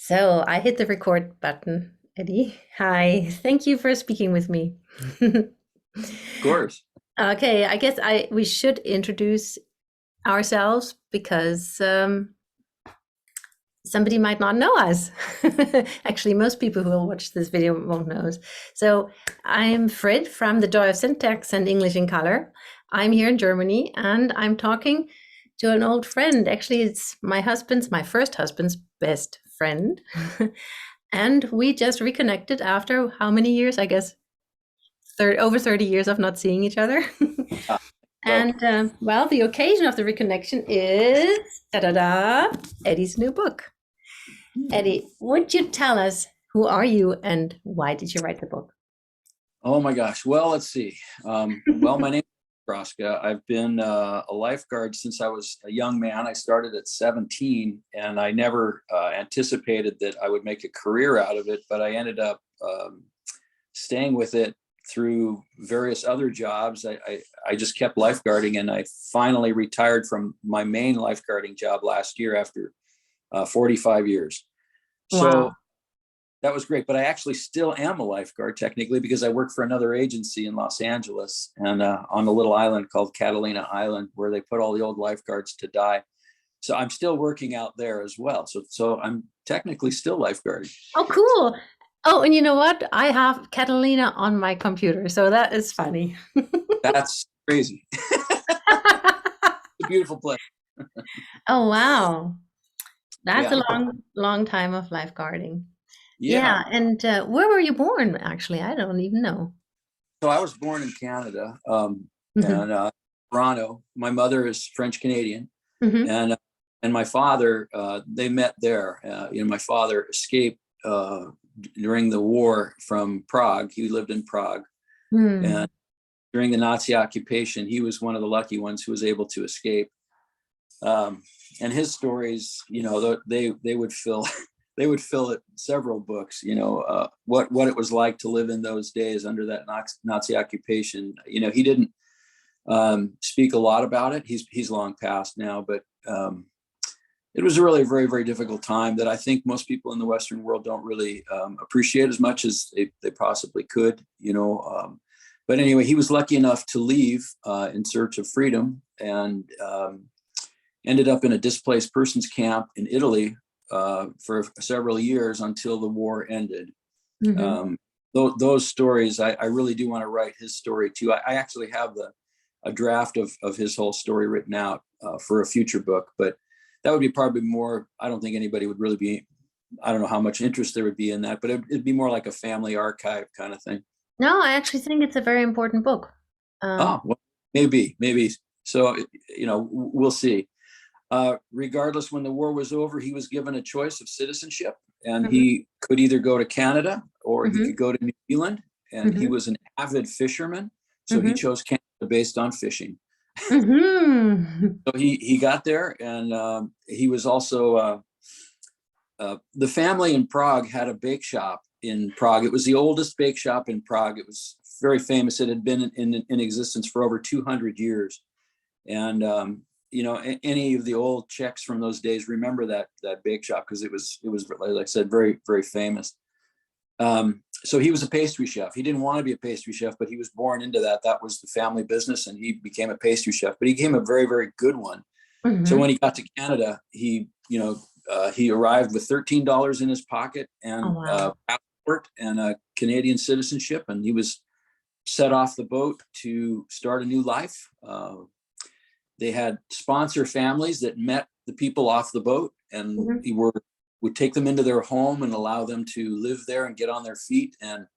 So I hit the record button, Eddie. Hi, thank you for speaking with me. Of course. Okay, I guess I we should introduce ourselves because somebody might not know us. Actually, most people who will watch this video won't know us. So I'm Frid from the Joy of Syntax and English in Color. I'm here in Germany and I'm talking to an old friend. Actually, it's my first husband's best friend. And we just reconnected after how many years? I guess over 30 years of not seeing each other. Uh, so, And well, the occasion of the reconnection is da da da Eddie's new book. Eddie, would you tell us who are you and why did you write the book? oh my gosh. Well, let's see. Well, my name is Ed. I've been a lifeguard since I was a young man. I started at 17, and I never anticipated that I would make a career out of it, but I ended up staying with it through various other jobs. I just kept lifeguarding, and I finally retired from my main lifeguarding job last year after 45 years. So Wow. that was great, but I actually still am a lifeguard technically because I work for another agency in Los Angeles and on a little island called Catalina Island where they put all the old lifeguards to die. So I'm still working out there as well. So I'm technically still lifeguarding. Oh, cool. Oh, and you know what? I have Catalina on my computer, so that is funny. That's crazy. It's a beautiful place. Oh, wow. That's Yeah. a long time of lifeguarding. Yeah. Yeah, and where were you born, actually? I don't even know. So I was born in Canada, Hmm. and Toronto. My mother is French Canadian, Hmm. and my father, they met there. My father escaped during the war from Prague. He lived in Prague, Hmm. and during the Nazi occupation, he was one of the lucky ones who was able to escape. And his stories, they would fill they would fill it several books. What it was like to live in those days under that Nazi occupation. He didn't speak a lot about it. He's long past now, but it was a really very, very difficult time that I think most people in the Western world don't really appreciate as much as they possibly could. But anyway, he was lucky enough to leave in search of freedom and ended up in a displaced persons camp in Italy for several years until the war ended. Hmm. Um, those stories, I really do want to write his story too. I actually have a draft of his whole story written out for a future book, but that would be probably more. I don't think anybody would really be. I don't know how much interest there would be in that, but it'd be more like a family archive kind of thing. No, I actually think it's a very important book. Um, Oh, well, maybe. So we'll see. Regardless, when the war was over, he was given a choice of citizenship, and mhm, he could either go to Canada or he could mhm, go to New Zealand. And he mhm, was an avid fisherman, so he mhm, chose Canada based on fishing. mhm. So he got there, and he was also the family in Prague had a bake shop in Prague. It was the oldest bake shop in Prague. It was very famous. It had been in existence for over 200 years. And any of the old Czechs from those days remember that bake shop because it was like I said, very, very famous. So he was a pastry chef. He didn't want to be a pastry chef, but he was born into that. That was the family business, and he became a pastry chef. But he became a very, very good one. So when Mhm. he got to Canada, he arrived with $13 in his pocket Oh, and wow. passport and a Canadian citizenship, and he was set off the boat to start a new life. They had sponsor families that met the people off the boat and Mhm. would take them into their home and allow them to live there and get on their feet. And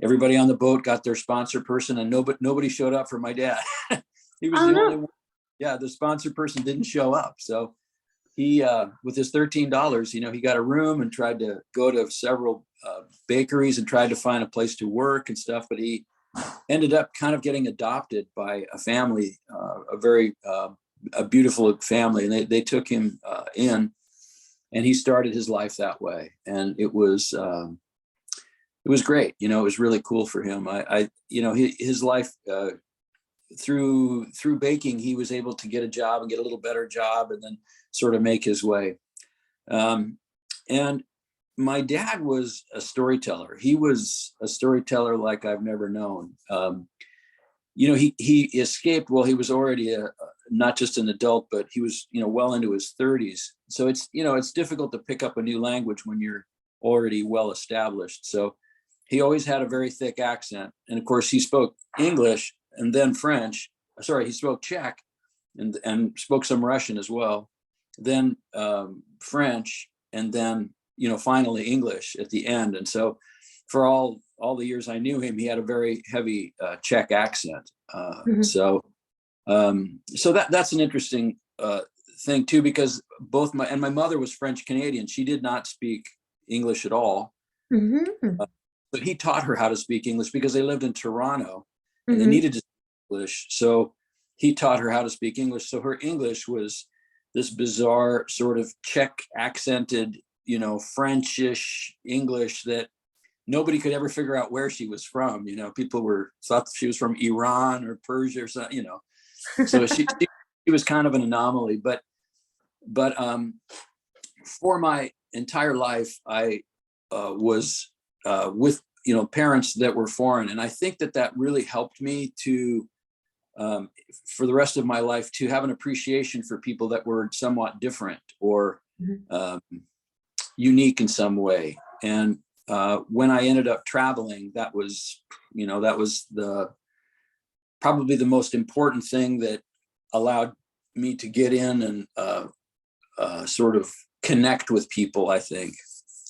everybody on the boat got their sponsor person, and nobody showed up for my dad. He was Oh, the only no. one. Yeah, the sponsor person didn't show up. So he, with his $13, he got a room and tried to go to several bakeries and tried to find a place to work and stuff. But he ended up kind of getting adopted by a family, a very a beautiful family, and they took him in, and he started his life that way, and it was great. It was really cool for him. His life through baking, he was able to get a job and get a little better job, and then sort of make his way. And my dad was a storyteller. He was a storyteller like I've never known. He escaped while he was already not just an adult, but he was, well into his 30s. So it's difficult to pick up a new language when you're already well established. So he always had a very thick accent. And of course he spoke English and then French. Sorry, he spoke Czech and spoke some Russian as well. Then French, and then, finally English at the end. And so for all the years I knew him, he had a very heavy Czech accent. So that's an interesting thing too, because both my mother was French Canadian. She did not speak English at all. But he taught her how to speak English because they lived in Toronto and they needed to speak English. So he taught her how to speak English. So her English was this bizarre sort of Czech accented, Frenchish English that nobody could ever figure out where she was from. People thought she was from Iran or Persia or something, So she was kind of an anomaly. But for my entire life, I was with parents that were foreign, and I think that really helped me to for the rest of my life to have an appreciation for people that were somewhat different or unique in some way. And when I ended up traveling, that was probably the most important thing that allowed me to get in and sort of connect with people, I think.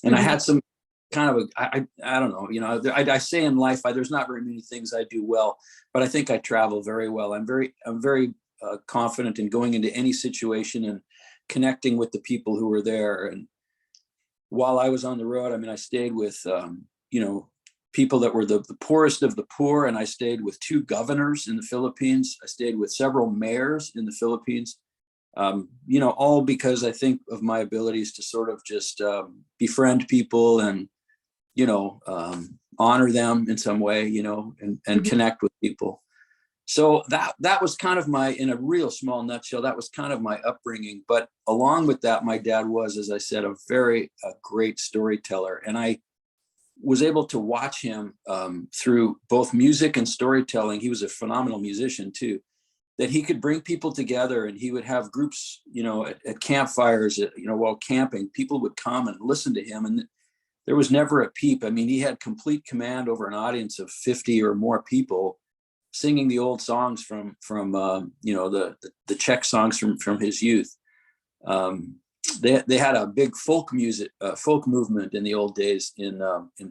And I had some kind of I don't know, I say in life, there's not very many things I do well, but I think I travel very well. I'm very confident in going into any situation and connecting with the people who were there. And while I was on the road, I stayed with, people that were the poorest of the poor. And I stayed with 2 governors in the Philippines. I stayed with several mayors in the Philippines, all because I think of my abilities to sort of just befriend people and, honor them in some way, and connect with people. So that was kind of in a real small nutshell, that was kind of my upbringing. But along with that, my dad was, as I said, a great storyteller. And I was able to watch him through both music and storytelling. He was a phenomenal musician too, that he could bring people together, and he would have groups, at campfires, while camping, people would come and listen to him. And there was never a peep. He had complete command over an audience of 50 or more people, singing the old songs from the Czech songs from his youth. They had a big folk movement in the old days in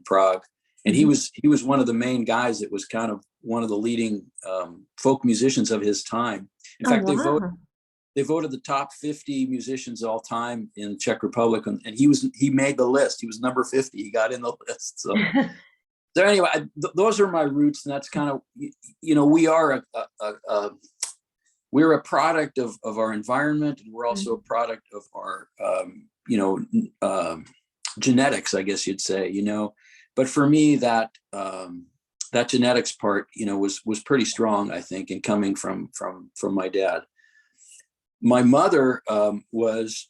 Prague, and he was one of the main guys that was kind of one of the leading folk musicians of his time. In fact, they voted the top 50 musicians all time in Czech Republic, and he made the list. He was number 50. He got in the list. So. So anyway, those are my roots, and that's kind of, we're a product of our environment, and we're also a product of our, genetics, I guess you'd say, But for me, that genetics part, was pretty strong, I think, in coming from my dad. My mother was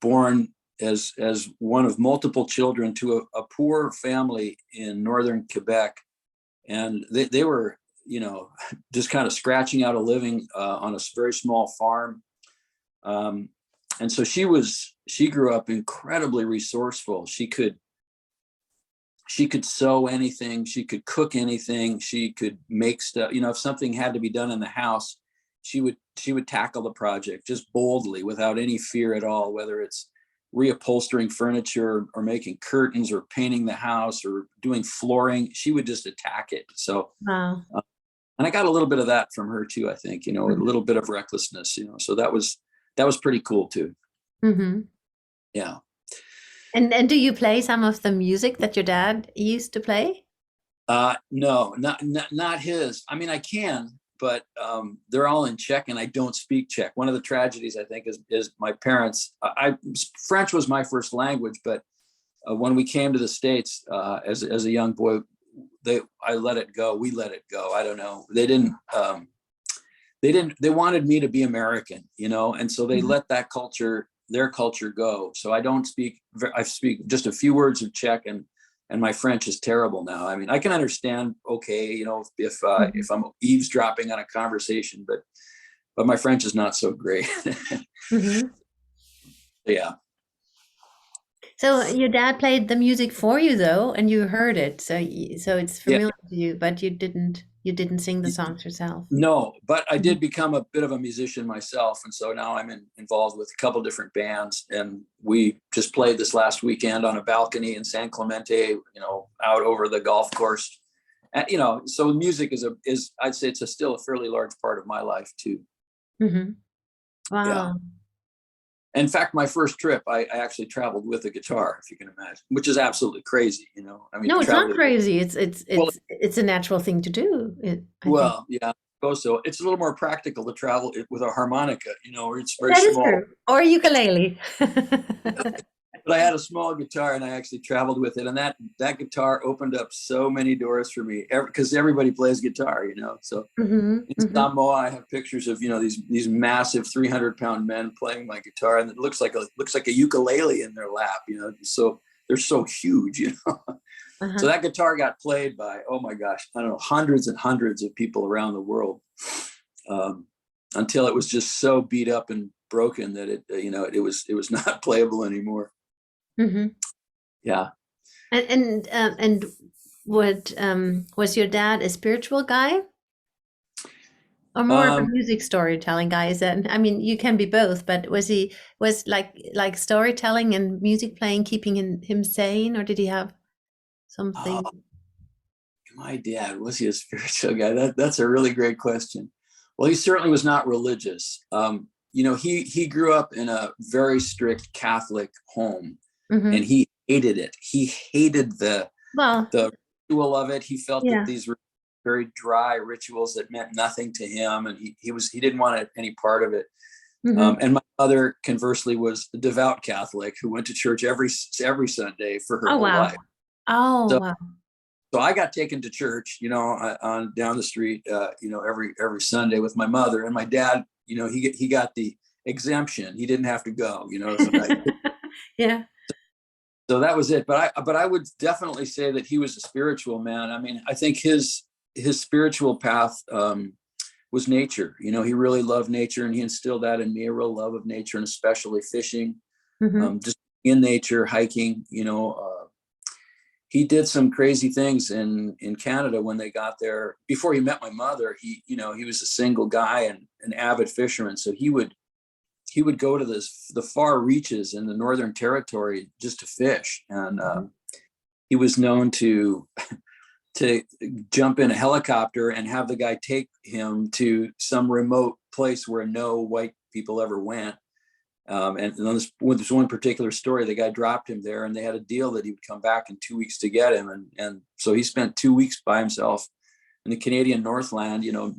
born as one of multiple children to a poor family in northern Quebec, and they were, just kind of scratching out a living on a very small farm, and so she grew up incredibly resourceful. She could sew anything, she could cook anything, she could make stuff. If something had to be done in the house, she would tackle the project just boldly, without any fear at all, whether it's reupholstering furniture or making curtains or painting the house or doing flooring. She would just attack it. So, Wow. And I got a little bit of that from her too, I think, a little bit of recklessness, so that was pretty cool too. Yeah. And do you play some of the music that your dad used to play? No, not his. I can, but they're all in Czech, and I don't speak Czech. One of the tragedies, I think, is my parents. French was my first language, but when we came to the States as a young boy, I let it go. We let it go. I don't know. They didn't. They wanted me to be American, and so they let that culture their culture go. So I don't speak, I speak just a few words of Czech, and my French is terrible now. I mean, I can understand, okay, you know, if I'm eavesdropping on a conversation, but my French is not so great. Yeah. So your dad played the music for you though, and you heard it, so so it's Yeah. familiar to you, but you didn't sing the songs yourself. No, but I did become a bit of a musician myself. And so now I'm involved with a couple different bands. And we just played this last weekend on a balcony in San Clemente, you know, out over the golf course. And, you know, so music is I'd say it's still a fairly large part of my life too. Wow. Yeah. In fact, my first trip, I actually traveled with a guitar, if you can imagine, which is absolutely crazy, you know. I mean, No, it's not crazy. Well, It's a natural thing to do. I think. well, yeah, I suppose so. It's a little more practical to travel with a harmonica, you know, where it's very That is small. true. Or ukulele. But I had a small guitar, and I actually traveled with it, and that guitar opened up so many doors for me, because everybody plays guitar, you know. So in Samoa, I have pictures of, you know, these massive 300-pound men playing my guitar, and it looks like a ukulele in their lap, you know. So they're so huge, you know. So that guitar got played by, oh my gosh, I don't know, hundreds and hundreds of people around the world, until it was just so beat up and broken that it was not playable anymore. Yeah. And what was your dad a spiritual guy? Or more of a music storytelling guy? Is that, I mean, you can be both, but was like storytelling and music playing keeping him sane, or did he have something? My dad, was he a spiritual guy? That's a really great question. Well, he certainly was not religious. You know, he grew up in a very strict Catholic home, and he hated it. He hated the ritual of it. He felt that these were very dry rituals that meant nothing to him, and he didn't want any part of it. And my mother, conversely, was a devout Catholic who went to church every Sunday for her whole life. So I got taken to church, you know, on down the street, you know, every Sunday with my mother, and my dad, you know, he got the exemption. He didn't have to go, you know. So so that was it. But I would definitely say that he was a spiritual man. I mean, I think his spiritual path was nature. You know, he really loved nature, and he instilled that in me, a real love of nature, and especially fishing, just in nature, hiking, you know. He did some crazy things in Canada when they got there. Before he met my mother, he was a single guy and an avid fisherman. So he would go to the far reaches in the Northern Territory just to fish. And he was known to jump in a helicopter and have the guy take him to some remote place where no white people ever went. And with this one particular story, the guy dropped him there, and they had a deal that he would come back in 2 weeks to get him. And so he spent 2 weeks by himself in the Canadian Northland, you know,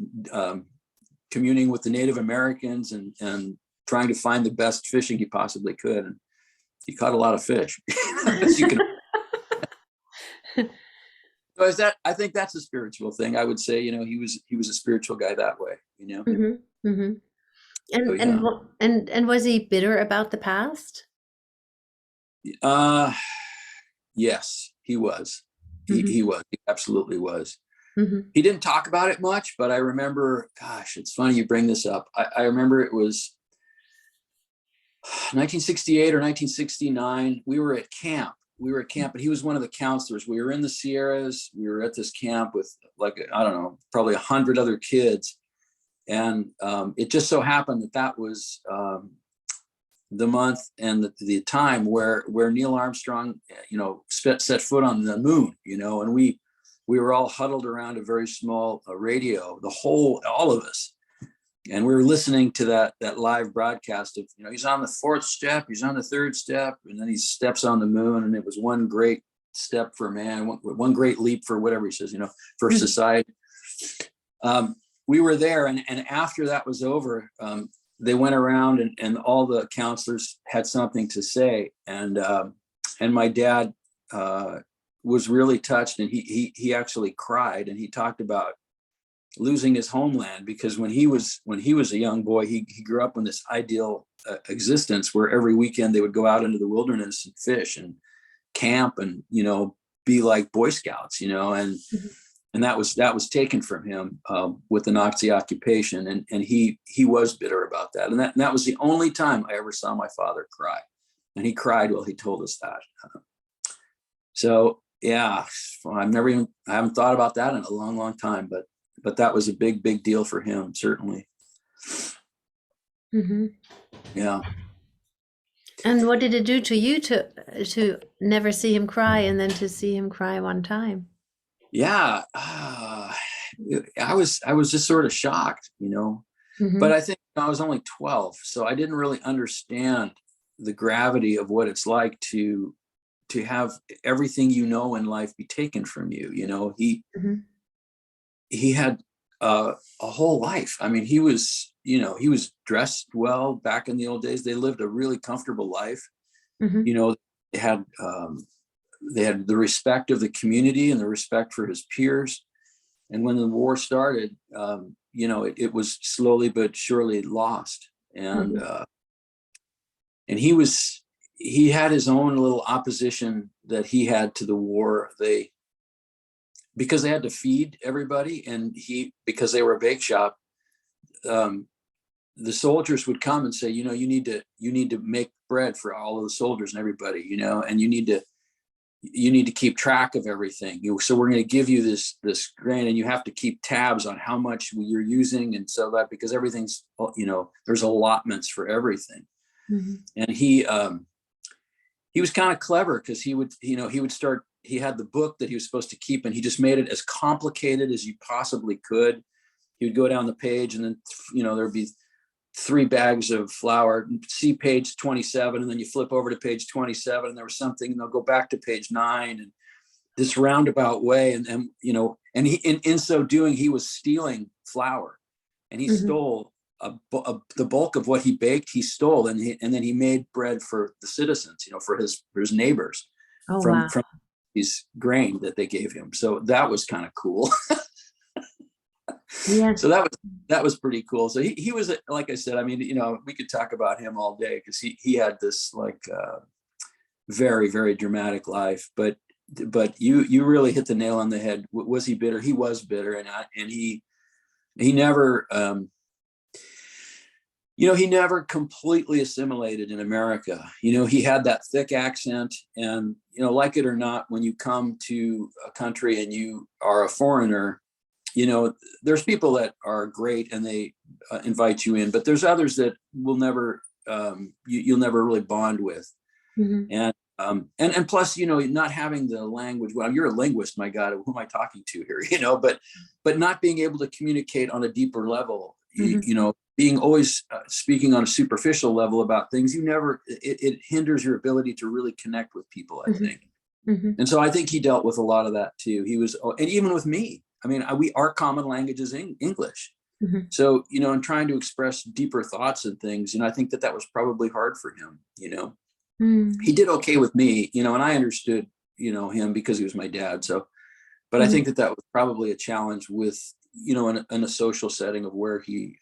communing with the Native Americans and trying to find the best fishing he possibly could. And he caught a lot of fish. So I think that's a spiritual thing. I would say, you know, he was a spiritual guy that way, you know. And was he bitter about the past? Yes, he was. He was. He absolutely was. He didn't talk about it much, but I remember, gosh, it's funny you bring this up. I remember it was 1968 or 1969. We were at camp, and he was one of the counselors. We were in the Sierras. We were at this camp with, like, I don't know, probably 100 other kids. And it just so happened that was the month and the time where Neil Armstrong, you know, set foot on the moon, you know, and we were all huddled around a very small radio, all of us. And we were listening to that live broadcast of, you know, he's on the 4th step, he's on the 3rd step, and then he steps on the moon. And it was one great step for man, one great leap for whatever he says, you know, for society. We were there, and after that was over, they went around and all the counselors had something to say, and my dad was really touched, and he actually cried, and he talked about losing his homeland, because when he was a young boy, he grew up in this ideal existence where every weekend they would go out into the wilderness and fish and camp and, you know, be like Boy Scouts, you know, and that was taken from him with the Nazi occupation, and he was bitter about that, and that was the only time I ever saw my father cry, and he cried while he told us that. So yeah, I haven't thought about that in a long time, but that was a big deal for him, certainly. Mm-hmm. Yeah. And what did it do to you to never see him cry and then to see him cry one time? Yeah. I was just sort of shocked, you know, but I think I was only 12, so I didn't really understand the gravity of what it's like to have everything you know in life be taken from you. You know, he had a whole life. I mean, he was dressed well back in the old days. They lived a really comfortable life. You know, they had the respect of the community and the respect for his peers. And when the war started, you know, it was slowly but surely lost. And he had his own little opposition that he had to the war. Because they had to feed everybody, and because they were a bake shop, the soldiers would come and say, you know, you need to make bread for all of the soldiers and everybody, you know, and you need to keep track of everything. So we're going to give you this grain, and you have to keep tabs on how much you're using, and so that, because everything's, you know, there's allotments for everything. And he was kind of clever, because he had the book that he was supposed to keep, and he just made it as complicated as you possibly could. He would go down the page, and then, you know, there'd be 3 bags of flour, see page 27, and then you flip over to page 27, and there was something, and they'll go back to page 9, and this roundabout way. And you know, and he, in so doing, he was stealing flour, and he stole the bulk of what he baked. He stole, and then he made bread for the citizens, you know, for his neighbors, from his grain that they gave him. So that was kind of cool. Yes. So that was pretty cool. So he was, like I said, I mean, you know, we could talk about him all day, because he had this like very, very dramatic life. But you really hit the nail on the head. Was he bitter? He was bitter, and he never you know, he never completely assimilated in America. You know, he had that thick accent, and, you know, like it or not, when you come to a country and you are a foreigner, you know, there's people that are great and they invite you in, but there's others that will never, you'll never really bond with. And plus, you know, not having the language. Well, you're a linguist, my God, who am I talking to here? You know, but not being able to communicate on a deeper level. You know, being always speaking on a superficial level about things, it hinders your ability to really connect with people, I think. And so I think he dealt with a lot of that too. And even with me, I mean, our common language is English. So, you know, and trying to express deeper thoughts and things, you know, I think that was probably hard for him, you know. He did okay with me, you know, and I understood, you know, him because he was my dad. So, but I think that was probably a challenge with, you know, in a social setting of where he,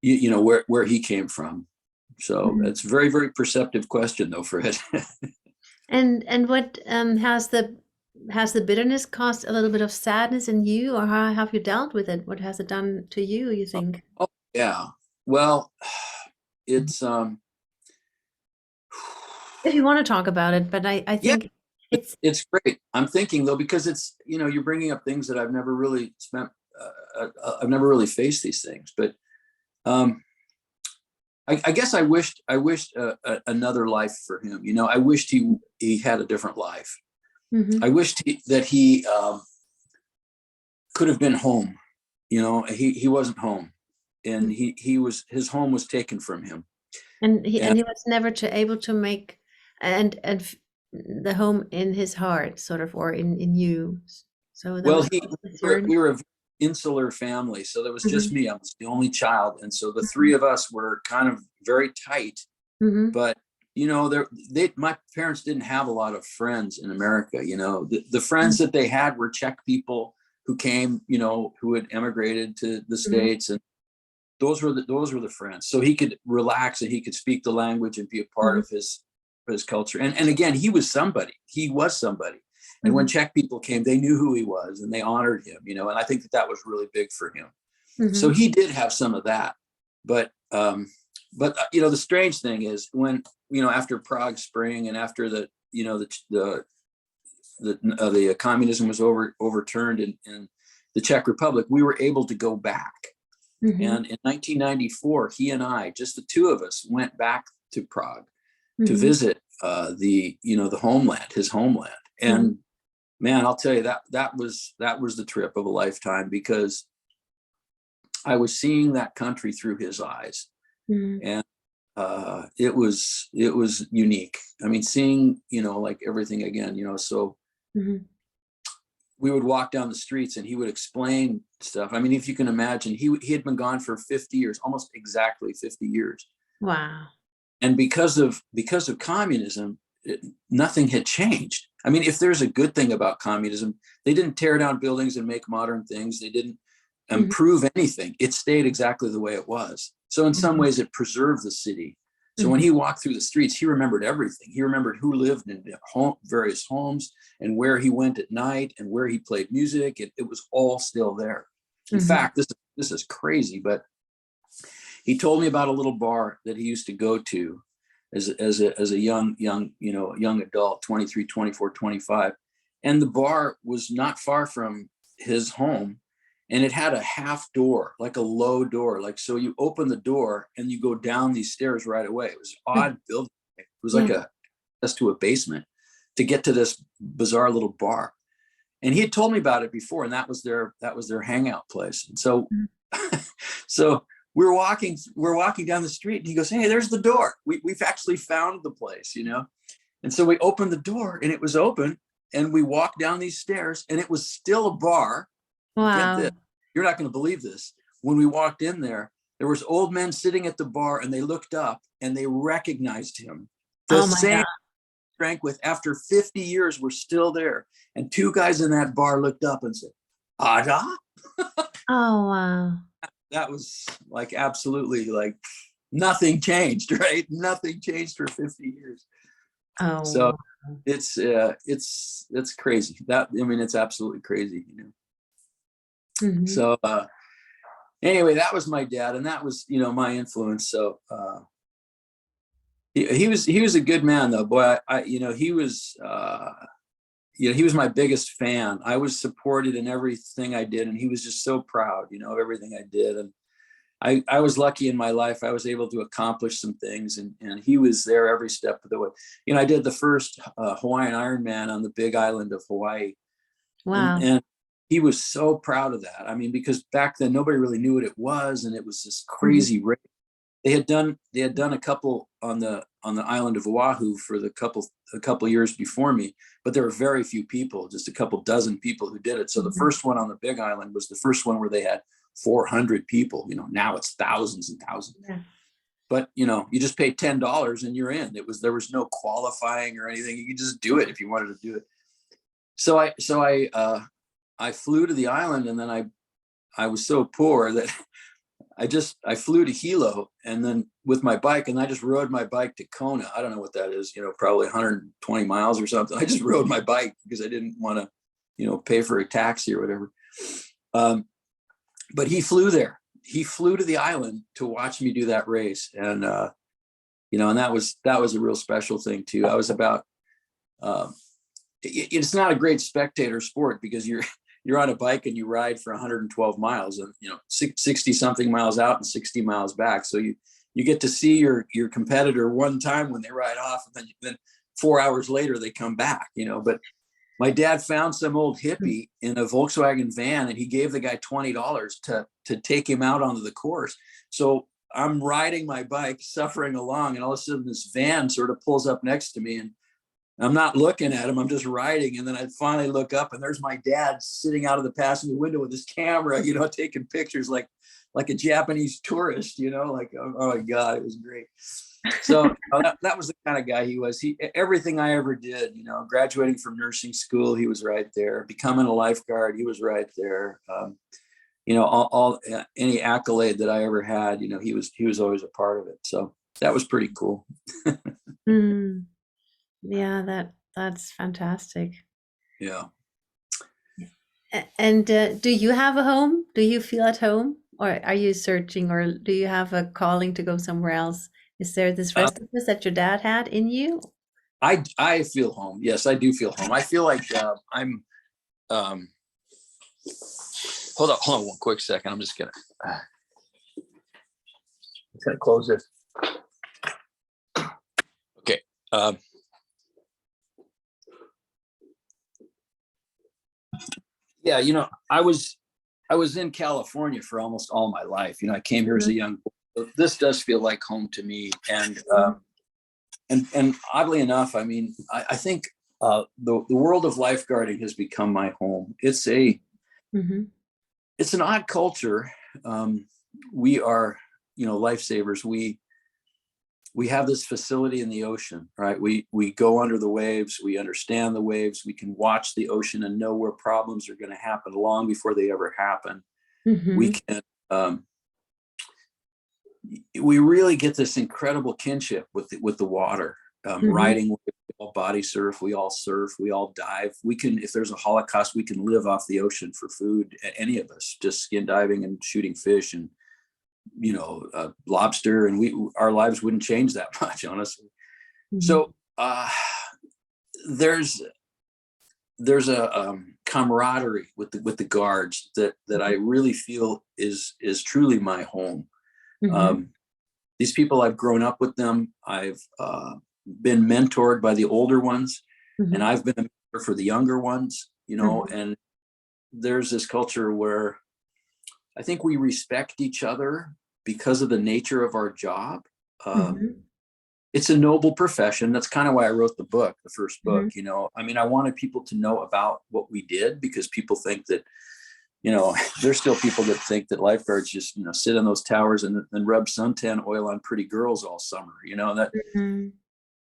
you know, where he came from. So it's a very, very perceptive question, though, Fred. And what has the bitterness caused a little bit of sadness in you, or how have you dealt with it? What has it done to you, you think? Oh, yeah. Well, it's If you want to talk about it, but I yeah, think it's great. I'm thinking, though, because it's, you know, you're bringing up things that I've never really I've never really faced these things, but I guess I wished another life for him. You know, I wished he had a different life. I wished that he could have been home. You know, he wasn't home, and his home was taken from him. and he was never able to make the home in his heart, sort of, or in you. So that was we were a insular family, so there was just me. I was the only child, and so the 3 of us were kind of very tight. But, you know, my parents didn't have a lot of friends in America. You know, the friends that they had were Czech people, who came, you know, who had emigrated to the States, and those were the friends. So he could relax and he could speak the language and be a part of his culture. And again, he was somebody. And when Czech people came, they knew who he was and they honored him, you know, and I think that was really big for him. So he did have some of that, but you know, the strange thing is when, you know, after Prague Spring and after the, you know, the communism was overturned in the Czech Republic, we were able to go back. And in 1994, he and I, just the two of us, went back to Prague to visit the, you know, the homeland, his homeland. And man, I'll tell you, that was the trip of a lifetime, because I was seeing that country through his eyes. And it was unique. I mean, seeing, you know, like everything again, you know, so we would walk down the streets and he would explain stuff. I mean, if you can imagine, he had been gone for 50 years, almost exactly 50 years. Wow. And because of communism, nothing had changed. I mean, if there's a good thing about communism, they didn't tear down buildings and make modern things. They didn't improve anything. It stayed exactly the way it was. So in some ways it preserved the city. So when he walked through the streets, he remembered everything. He remembered who lived in various homes and where he went at night and where he played music. It was all still there. In fact, this is crazy, but he told me about a little bar that he used to go to as a young adult, 23, 24, 25. And the bar was not far from his home. And it had a half door, like a low door. Like, so you open the door and you go down these stairs right away. It was an odd building. It was like to a basement to get to this bizarre little bar. And he had told me about it before, and that was their hangout place. And so, so we're walking down the street and he goes, "Hey, there's the door. We've actually found the place, you know?" And so we opened the door and it was open, and we walked down these stairs and it was still a bar. Wow. Get this. You're not going to believe this. When we walked in there was old men sitting at the bar, and they looked up and they recognized him. The same drank with after 50 years were still there. And two guys in that bar looked up and said, "Ada?" Oh, wow. That was like absolutely like nothing changed, right? Nothing changed for 50 years. Oh, So wow. it's crazy. It's absolutely crazy, you know. So anyway, that was my dad, and that was, you know, my influence. So he was a good man, though. Boy, he was my biggest fan. I was supported in everything I did, and he was just so proud, you know, of everything I did. And I was lucky in my life. I was able to accomplish some things, and he was there every step of the way. You know, I did the first Hawaiian Ironman on the Big Island of Hawaii. Wow. And he was so proud of that. I mean, because back then nobody really knew what it was, and it was this crazy race. They had done a couple on the island of Oahu for a couple years before me, but there were very few people, just a couple dozen people who did it. So the first one on the Big Island was the first one where they had 400 people. You know, now it's thousands and thousands. Yeah. But you know, you just pay $10 and you're in. There was no qualifying or anything. You could just do it if you wanted to do it. So I flew to the island, and then I was so poor that I flew to Hilo, and then with my bike, and I just rode my bike to Kona. I don't know what that is, you know, probably 120 miles or something. I just rode my bike because I didn't want to, you know, pay for a taxi or whatever. But he flew there. He flew to the island to watch me do that race. And, you know, and that was a real special thing too. I was about, it's not a great spectator sport because you're on a bike and you ride for 112 miles, and, you know, 60 something miles out and 60 miles back. So you get to see your competitor one time when they ride off, and then 4 hours later they come back, you know. But my dad found some old hippie in a Volkswagen van, and he gave the guy $20 to take him out onto the course. So I'm riding my bike, suffering along, and all of a sudden this van sort of pulls up next to me, and I'm not looking at him. I'm just riding. And then I finally look up, and there's my dad sitting out of the passenger window with his camera, you know, taking pictures like a Japanese tourist, you know, like, oh my God, it was great. So that was the kind of guy he was. Everything I ever did, graduating from nursing school, he was right there. Becoming a lifeguard, he was right there. Any accolade that I ever had, he was always a part of it. So that was pretty cool. Mm, yeah, that's fantastic. Yeah. And do you have a home? Do you feel at home, or are you searching, or do you have a calling to go somewhere else? Is there this restlessness that your dad had in you? I feel home. Yes, I do feel home. I feel like I'm. Hold on one quick second. I'm just gonna close this. Okay. Yeah, I was in California for almost all my life. I came here as a young boy. This does feel like home to me, and oddly enough, I mean, I think the world of lifeguarding has become my home. It's it's an odd culture. We are, lifesavers. We have this facility in the ocean, right? We go under the waves. We understand the waves. We can watch the ocean and know where problems are going to happen long before they ever happen. We can. We really get this incredible kinship with the water. Riding, we all body surf, we all dive. We can, if there's a Holocaust, we can live off the ocean for food. Any of us, just skin diving and shooting fish and lobster, and our lives wouldn't change that much, honestly. So there's a camaraderie with the guards that I really feel is truly my home. These people, I've grown up with them. I've been mentored by the older ones, and I've been a mentor for the younger ones, and there's this culture where I think we respect each other because of the nature of our job. It's a noble profession. That's kind of why I wrote the book, the first book. I mean, I wanted people to know about what we did, because people think that, there's still people that think that lifeguards just, sit on those towers and rub suntan oil on pretty girls all summer, that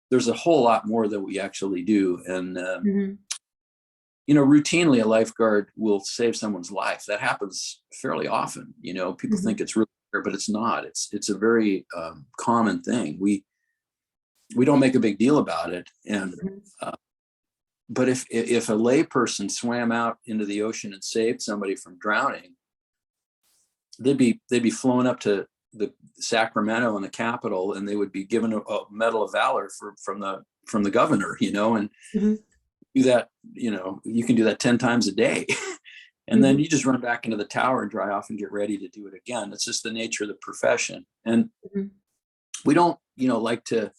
there's a whole lot more that we actually do. And, routinely a lifeguard will save someone's life. That happens fairly often. People think it's really rare, but it's not. It's a very common thing. We don't make a big deal about it. And, but if a layperson swam out into the ocean and saved somebody from drowning, they'd be flown up to the Sacramento and the Capitol, and they would be given a Medal of Valor from the governor, and do that. You can do that 10 times a day, and then you just run back into the tower and dry off and get ready to do it again. It's just the nature of the profession, and we don't, like to.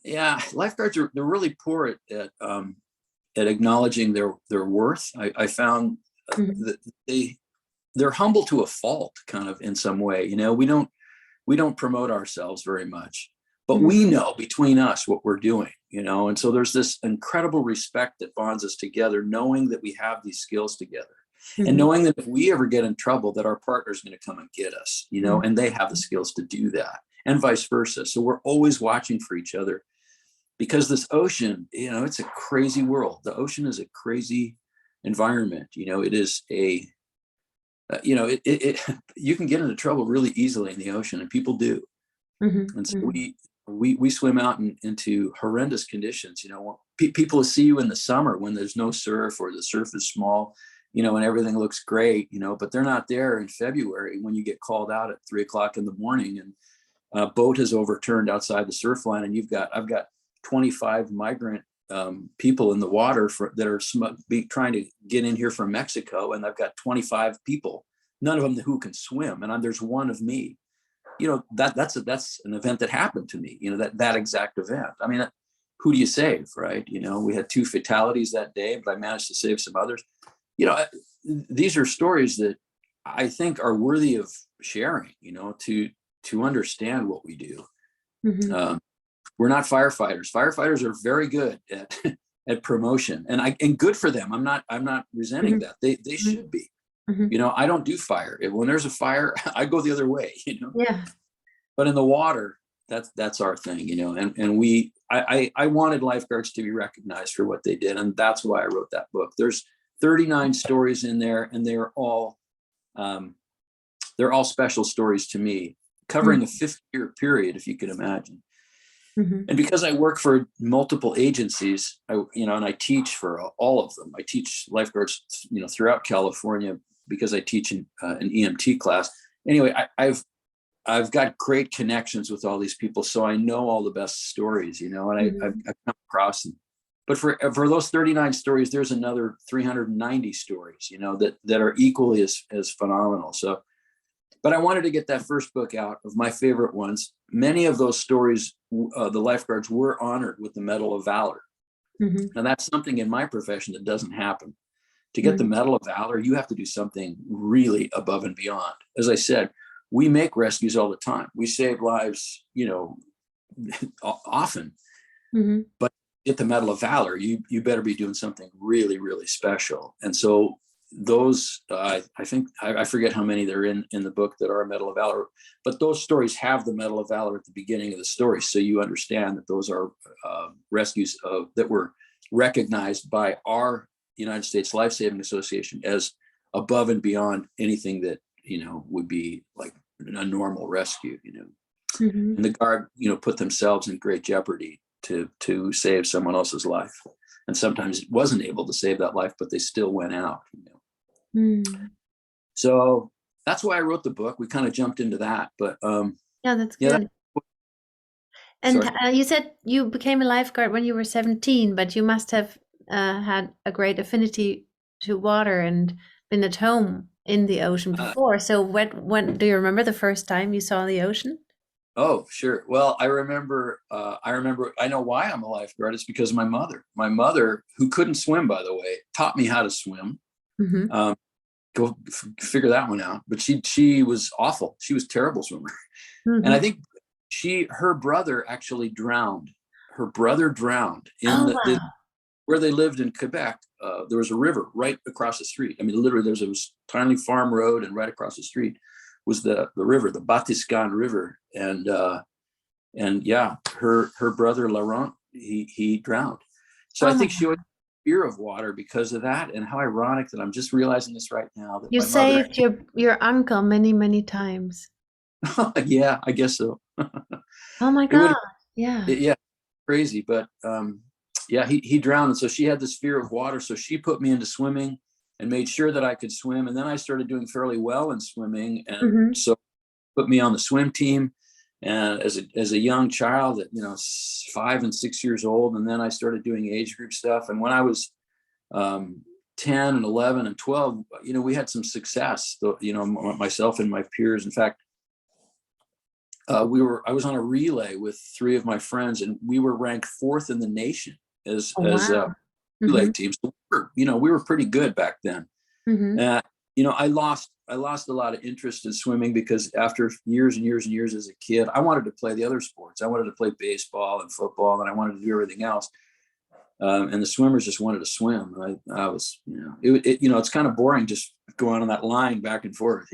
Yeah, lifeguards they're really poor at acknowledging their worth. I found that they're humble to a fault, kind of, in some way. We don't promote ourselves very much, but we know between us what we're doing. And so there's this incredible respect that bonds us together, knowing that we have these skills together, and knowing that if we ever get in trouble, that our partner's going to come and get us. And they have the skills to do that, and vice versa. So we're always watching for each other. Because this ocean, it's a crazy world. The ocean is a crazy environment. It is a, you can get into trouble really easily in the ocean, and people do. And so we swim out into horrendous conditions. People see you in the summer when there's no surf, or the surf is small, and everything looks great, but they're not there in February when you get called out at 3:00 in the morning, and a boat has overturned outside the surf line, and I've got 25 migrant people in the water that are trying to get in here from Mexico, and I've got 25 people, none of them who can swim, and there's one of me. That's an event that happened to me. That exact event. I mean, who do you save, right? We had 2 fatalities that day, but I managed to save some others. These are stories that I think are worthy of sharing. To understand what we do. We're not firefighters. Firefighters are very good at promotion, and good for them. I'm not resenting that. They should be. I don't do fire. When there's a fire, I go the other way. Yeah. But in the water, that's our thing, you know, and I wanted lifeguards to be recognized for what they did. And that's why I wrote that book. There's 39 stories in there, and they're all special stories to me, covering a 50-year period, if you can imagine. And because I work for multiple agencies, and I teach for all of them. I teach lifeguards, throughout California, because I teach an EMT class. Anyway, I've got great connections with all these people, so I know all the best stories, and I've come across them. But for those 39 stories, there's another 390 stories, that are equally as phenomenal. So, but I wanted to get that first book out of my favorite ones. Many of those stories, the lifeguards were honored with the Medal of Valor. Now, that's something in my profession that doesn't happen. To get the Medal of Valor, you have to do something really above and beyond. As I said, we make rescues all the time. We save lives, often. But get the Medal of Valor, you better be doing something really, really special. And so those, I think, I forget how many there are in the book that are a Medal of Valor, but those stories have the Medal of Valor at the beginning of the story. So you understand that those are rescues that were recognized by our United States Life Saving Association as above and beyond anything that, would be like a normal rescue, and the guard, put themselves in great jeopardy to save someone else's life. And sometimes it wasn't able to save that life, but they still went out. So that's why I wrote the book. We kind of jumped into that, but yeah, that's good. And you said you became a lifeguard when you were 17, but you must have had a great affinity to water and been at home in the ocean before. So when do you remember the first time you saw the ocean? Oh, sure. Well, I remember, I know why I'm a lifeguard. It's because my mother, who couldn't swim, by the way, taught me how to swim. Go figure that one out. But she was awful. She was a terrible swimmer. And I think her brother actually drowned. Her brother drowned in where they lived in Quebec. There was a river right across the street. I mean, literally, there's a tiny farm road, and right across the street was the river, the Batiscan River. And yeah, her brother Laurent, he drowned. So I think she always had fear of water because of that. And how ironic that I'm just realizing this right now. That you saved your uncle many times. Yeah, I guess so. Oh my God. Yeah, crazy. But yeah, he drowned. And so she had this fear of water. So she put me into swimming and made sure that I could swim. And then I started doing fairly well in swimming. And so put me on the swim team. And as a young child at 5 and 6 years old, and then I started doing age group stuff. And when I was 10 and 11 and 12, we had some success. Myself and my peers. In fact, I was on a relay with 3 of my friends, and we were ranked 4th in the nation as a relay team. So we were pretty good back then. I lost a lot of interest in swimming because after years and years and years as a kid, I wanted to play the other sports. I wanted to play baseball and football, and I wanted to do everything else. And the swimmers just wanted to swim. I was, it's kind of boring just going on that line back and forth,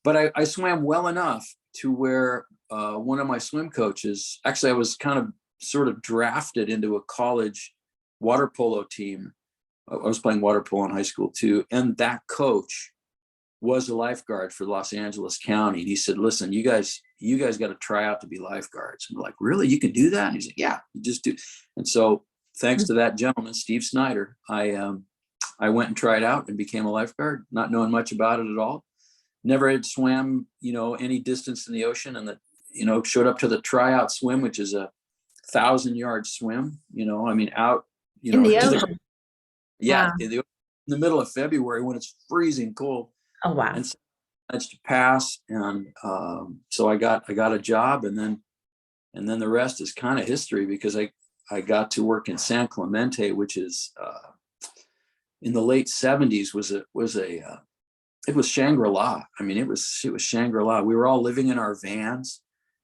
But I swam well enough to where one of my swim coaches, actually, I was kind of sort of drafted into a college water polo team. I was playing water polo in high school too, and that coach was a lifeguard for Los Angeles County. And he said, "Listen, you guys got to try out to be lifeguards." And we're like, "Really? You can do that?" And he's like, "Yeah, you just do." And so, thanks to that gentleman, Steve Snyder, I went and tried out and became a lifeguard, not knowing much about it at all. Never had swam, any distance in the ocean, and showed up to the tryout swim, which is a 1,000-yard swim. Out, in the ocean. Yeah, wow. In the middle of February when it's freezing cold. Oh wow! And so I managed to pass, and so I got a job, and then the rest is kind of history because I got to work in San Clemente, which is in the late 70s it was Shangri-La. I mean, it was Shangri-La. We were all living in our vans.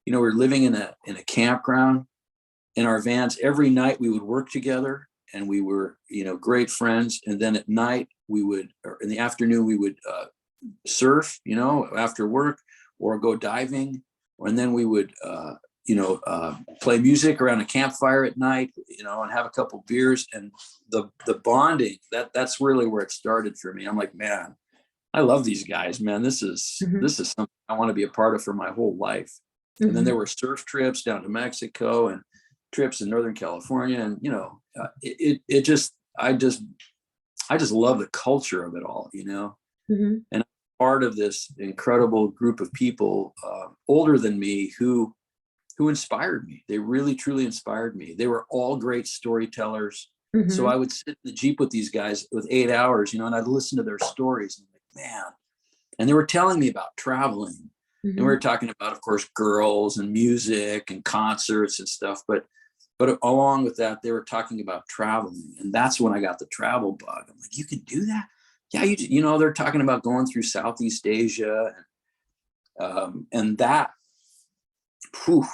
We were living in a campground in our vans. Every night we would work together, and we were, great friends. And then at night or in the afternoon, we would surf, after work, or go diving. And then we would play music around a campfire at night, and have a couple beers, and the bonding, that's really where it started for me. I'm like, man, I love these guys, man. This is something I want to be a part of for my whole life. And then there were surf trips down to Mexico and trips in Northern California. And, I just love the culture of it all, and I'm part of this incredible group of people older than me who inspired me. They really, truly inspired me. They were all great storytellers. So I would sit in the Jeep with these guys with 8 hours, and I'd listen to their stories. And I'm like, man, and they were telling me about traveling. And we were talking about, of course, girls and music and concerts and stuff. But along with that, they were talking about traveling. And that's when I got the travel bug. I'm like, you can do that? Yeah, they're talking about going through Southeast Asia. And that,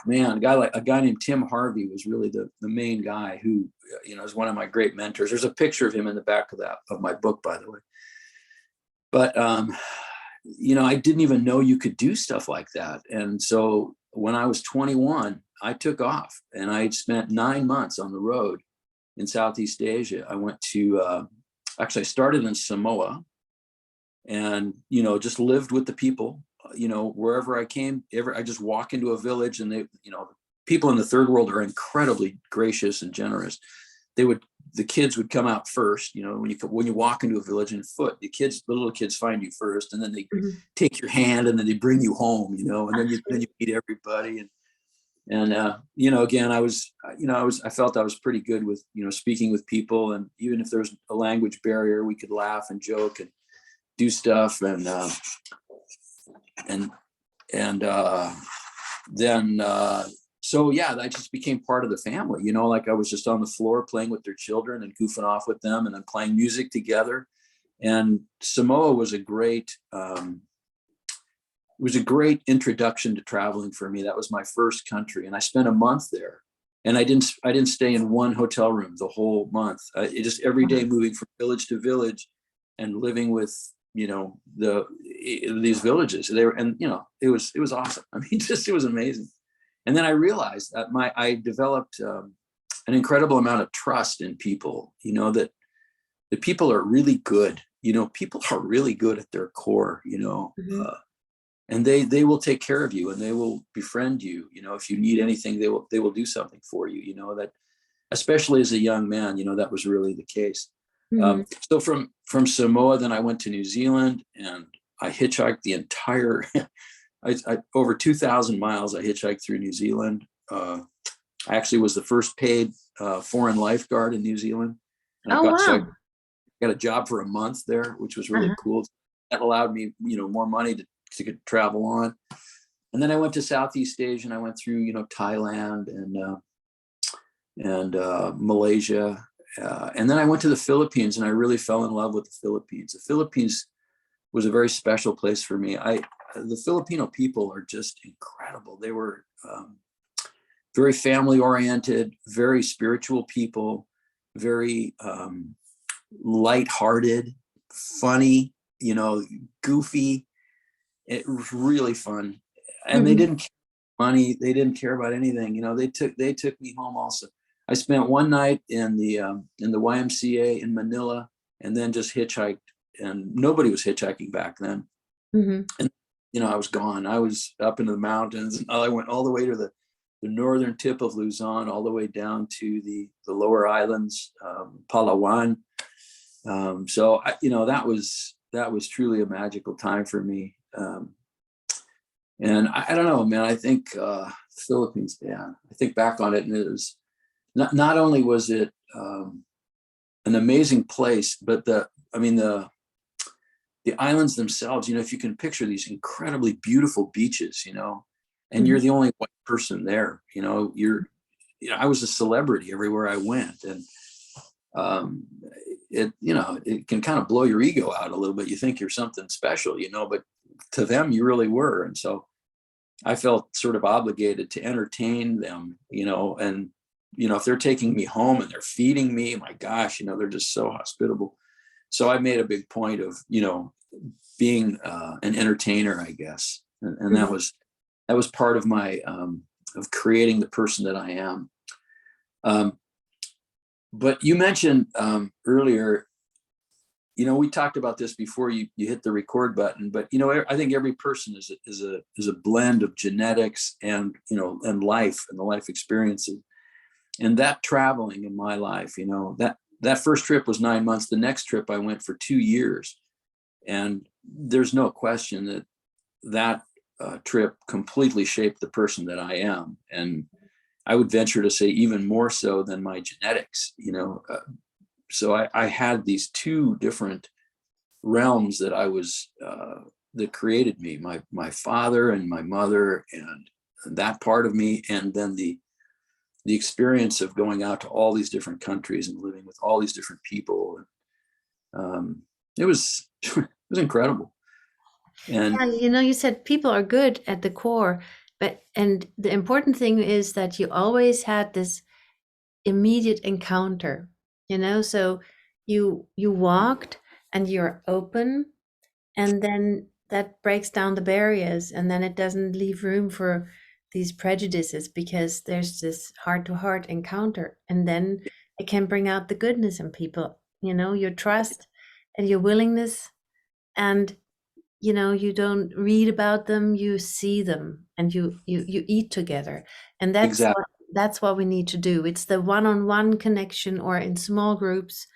man, a guy named Tim Harvey was really the main guy who, is one of my great mentors. There's a picture of him in the back of my book, by the way. But, I didn't even know you could do stuff like that. And so when I was 21, I took off, and I spent 9 months on the road in Southeast Asia. I went to, I started in Samoa, and, just lived with the people, wherever I came. I just walk into a village, and they, people in the third world are incredibly gracious and generous. The kids would come out first, when you walk into a village on foot, the little kids find you first, and then they take your hand, and then they bring you home, and then you meet everybody. And again, I felt I was pretty good with, speaking with people. And even if there's a language barrier, we could laugh and joke and do stuff. And so yeah, I just became part of the family, like I was just on the floor playing with their children and goofing off with them, and then playing music together. And Samoa was a great introduction to traveling for me. That was my first country, and I spent a month there. And I didn't stay in one hotel room the whole month. It just every day moving from village to village and living with these villages. It was awesome. I mean, it was amazing. And then I realized that I developed an incredible amount of trust in people, that the people are really good. People are really good at their core, and they will take care of you, and they will befriend you. If you need anything, they will do something for you, that, especially as a young man, that was really the case. So from Samoa, then I went to New Zealand, and I hitchhiked the entire, over 2,000 miles I hitchhiked through New Zealand. I actually was the first paid foreign lifeguard in New Zealand. And I got a job for a month there, which was really cool. That allowed me, more money to travel on. And then I went to Southeast Asia, and I went through, Thailand and Malaysia. And then I went to the Philippines, and I really fell in love with the Philippines. The Philippines was a very special place for me. The Filipino people are just incredible. They were very family oriented, very spiritual people, very lighthearted, funny, goofy. It was really fun. And they didn't care about money. They didn't care about anything. They took me home also. I spent one night in the YMCA in Manila, and then just hitchhiked, and nobody was hitchhiking back then. And I was gone. I was up into the mountains, and I went all the way to the northern tip of Luzon, all the way down to the lower islands, Palawan. So that was truly a magical time for me. And I don't know, man. I think Philippines. Yeah, I think back on it, and it was not only was it an amazing place, but the islands themselves. If you can picture these incredibly beautiful beaches, and you're the only white person there. I was a celebrity everywhere I went, and it can kind of blow your ego out a little bit. You think you're something special, but to them you really were. And so I felt sort of obligated to entertain them, and if they're taking me home and they're feeding me, my gosh, they're just so hospitable. So I made a big point of, being an entertainer, I guess. And that was part of my creating the person that I am. But you mentioned earlier, we talked about this before you hit the record button, but I think every person is a blend of genetics and life and the life experiences. And that traveling in my life, that first trip was 9 months. The next trip I went for 2 years. And there's no question that trip completely shaped the person that I am. And I would venture to say even more so than my genetics, so I had these two different realms that I was, that created me, my father and my mother and that part of me. And then the experience of going out to all these different countries and living with all these different people. It was, it was incredible. And you said people are good at the core, and the important thing is that you always had this immediate encounter, so you walked and you're open, and then that breaks down the barriers, and then it doesn't leave room for these prejudices because there's this heart-to-heart encounter, and then it can bring out the goodness in people, your trust and your willingness. And you don't read about them, you see them, and you eat together. And exactly. That's what we need to do. It's the one-on-one connection, or in small groups.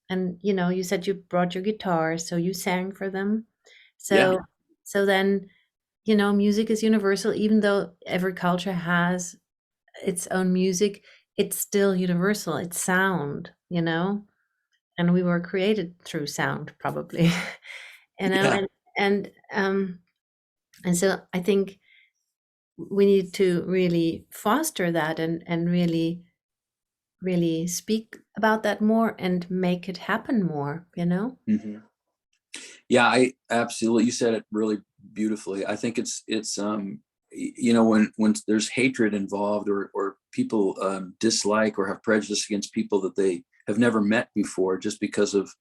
And you said you brought your guitar, so you sang for them. Yeah. So then music is universal. Even though every culture has its own music, it's still universal. It's sound, and we were created through sound, probably. Yeah. And and so I think we need to really foster that, and really speak about that more and make it happen more, Mm-hmm. Yeah, I absolutely, you said it really beautifully. I think it's when there's hatred involved, or people dislike or have prejudice against people that they have never met before just because of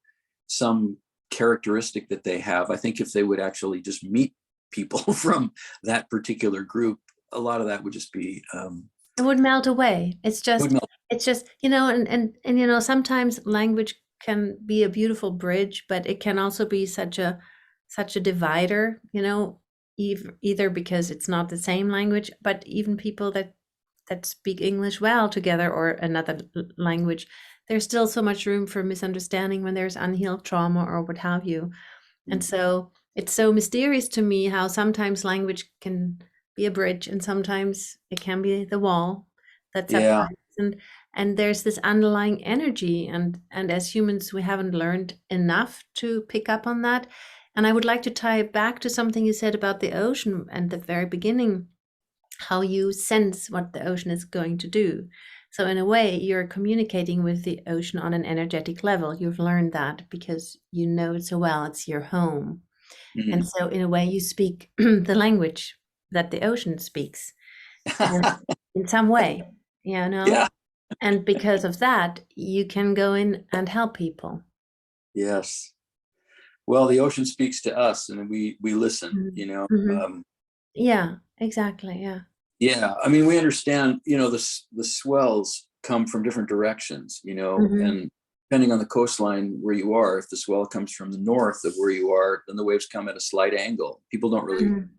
some characteristic that they have. I think if they would actually just meet people from that particular group, a lot of that would just be it would melt away. It's would just melt. and sometimes language can be a beautiful bridge, but it can also be such a divider, either because it's not the same language, but even people that speak English well together, or another language, there's still so much room for misunderstanding when there's unhealed trauma or what have you. And so it's so mysterious to me how sometimes language can be a bridge, and sometimes it can be the wall that Yeah. separates. And there's this underlying energy, and as humans we haven't learned enough to pick up on that. And I would like to tie it back to something you said about the ocean at the very beginning, how you sense what the ocean is going to do. So in a way, you're communicating with the ocean on an energetic level. You've learned that because you know it so well. It's your home. Mhm. And so in a way, you speak the language that the ocean speaks, and in some way, Yeah. and because of that, you can go in and help people. Yes. Well, the ocean speaks to us, and we listen. Mhm. Yeah, exactly. Yeah. Yeah, I mean, we understand. The swells come from different directions. Mhm. And depending on the coastline where you are, if the swell comes from the north of where you are, then the waves come at a slight angle. People don't really Mhm.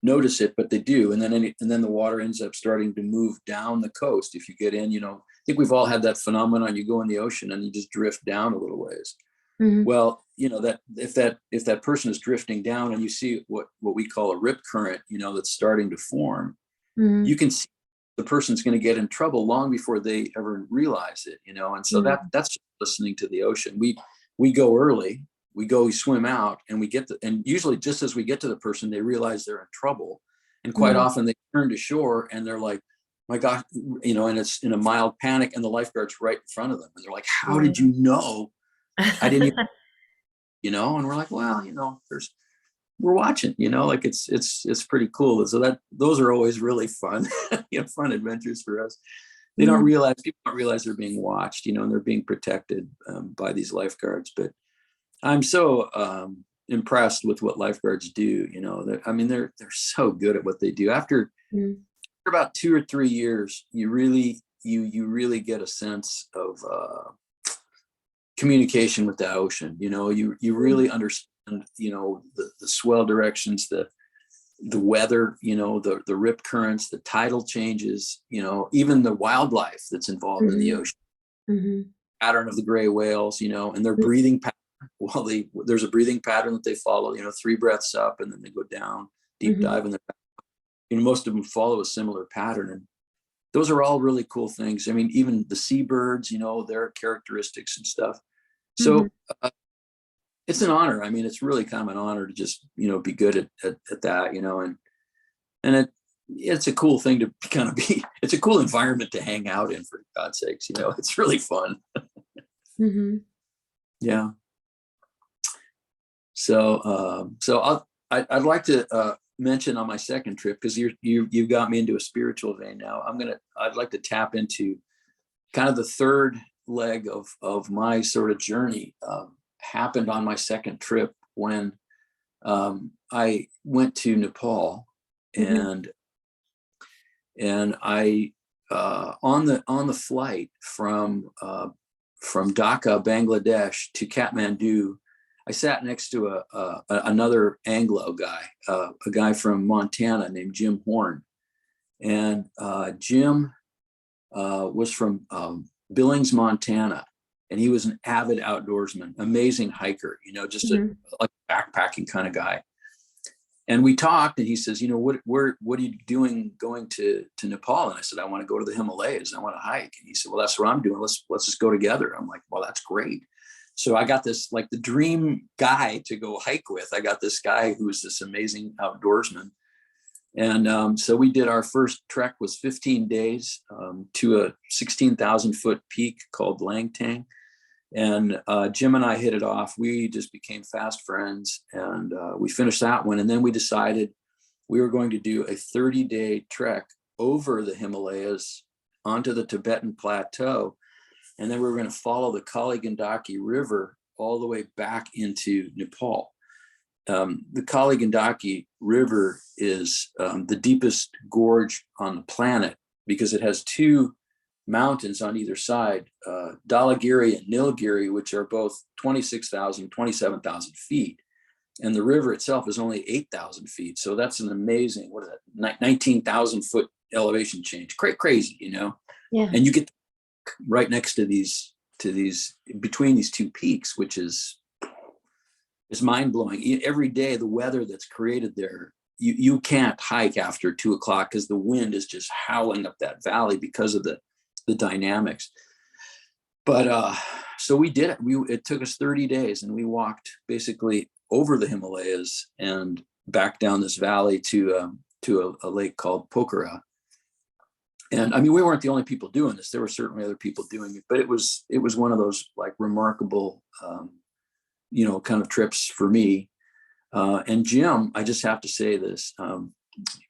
notice it, but they do. And then the water ends up starting to move down the coast. If you get in, I think we've all had that phenomenon. You go in the ocean and you just drift down a little ways. Mhm. Well, that if that person is drifting down and you see what we call a rip current, that's starting to form, you Mhm. can see the person's going to get in trouble long before they ever realize it. And so Mhm. that's just listening to the ocean. We go early, we swim out, and and usually just as we get to the person, they realize they're in trouble. And quite Mhm. often they turn to shore and they're like, my gosh, and it's in a mild panic, and the lifeguard's right in front of them. And they're like, how Yeah. did you know? I didn't and we're like, well, we're watching, like it's pretty cool. So those are always really fun, fun adventures for us. People don't realize they're being watched, and they're being protected by these lifeguards. But I'm so impressed with what lifeguards do. They're so good at what they do. After Mhm. about 2 or 3 years, you really get a sense of communication with the ocean. You really understand, the swell directions, the weather, the rip currents, the tidal changes, even the wildlife that's involved in the ocean, pattern of the gray whales, and their breathing pattern. Well, there's a breathing pattern that they follow, 3 breaths up and then they go down, deep dive, and most of them follow a similar pattern. And those are all really cool things. I mean, even the seabirds, their characteristics and stuff. So it's an honor. I mean, it's really kind of an honor to just, be good at that, and it's a cool thing to kind of be, it's a cool environment to hang out in, for God's sakes, it's really fun. Yeah. So, I'd like to mention on my second trip, because you've got me into a spiritual vein now. I'd like to tap into kind of the third leg of my sort of journey. Happened on my second trip when I went to Nepal, and I on the flight from Dhaka, Bangladesh to Kathmandu, I sat next to another Anglo guy, a guy from Montana named Jim Horn. And Jim was from Billings, Montana. And he was an avid outdoorsman, amazing hiker, just a backpacking kind of guy. And we talked, and he says, what are you doing going to Nepal? And I said, I want to go to the Himalayas. I want to hike. And he said, well, that's what I'm doing. Let's just go together. I'm like, well, that's great. So I got this, like, the dream guy to go hike with. I got this guy who was this amazing outdoorsman. And so we did, our first trek was 15 days to a 16,000 foot peak called Langtang. And Jim and I hit it off. We just became fast friends, and we finished that one. And then we decided we were going to do a 30-day trek over the Himalayas onto the Tibetan Plateau. And then we were going to follow the Kali Gandaki River all the way back into Nepal. The Kali Gandaki River is the deepest gorge on the planet, because it has 2 mountains on either side, Dhalagiri and Nilgiri, which are both 26,000, 27,000 feet. And the river itself is only 8,000 feet. So that's an amazing, 19,000 foot elevation change. Crazy, Yeah. And you get right next to these, between these 2 peaks, which is mind blowing. Every day, the weather that's created there, you can't hike after 2 o'clock because the wind is just howling up that valley because of the dynamics. But so we did it. It took us 30 days, and we walked basically over the Himalayas and back down this valley to a lake called Pokhara. And I mean, we weren't the only people doing this. There were certainly other people doing it, but it was one of those, like, remarkable, kind of trips for me. And Jim, I just have to say this,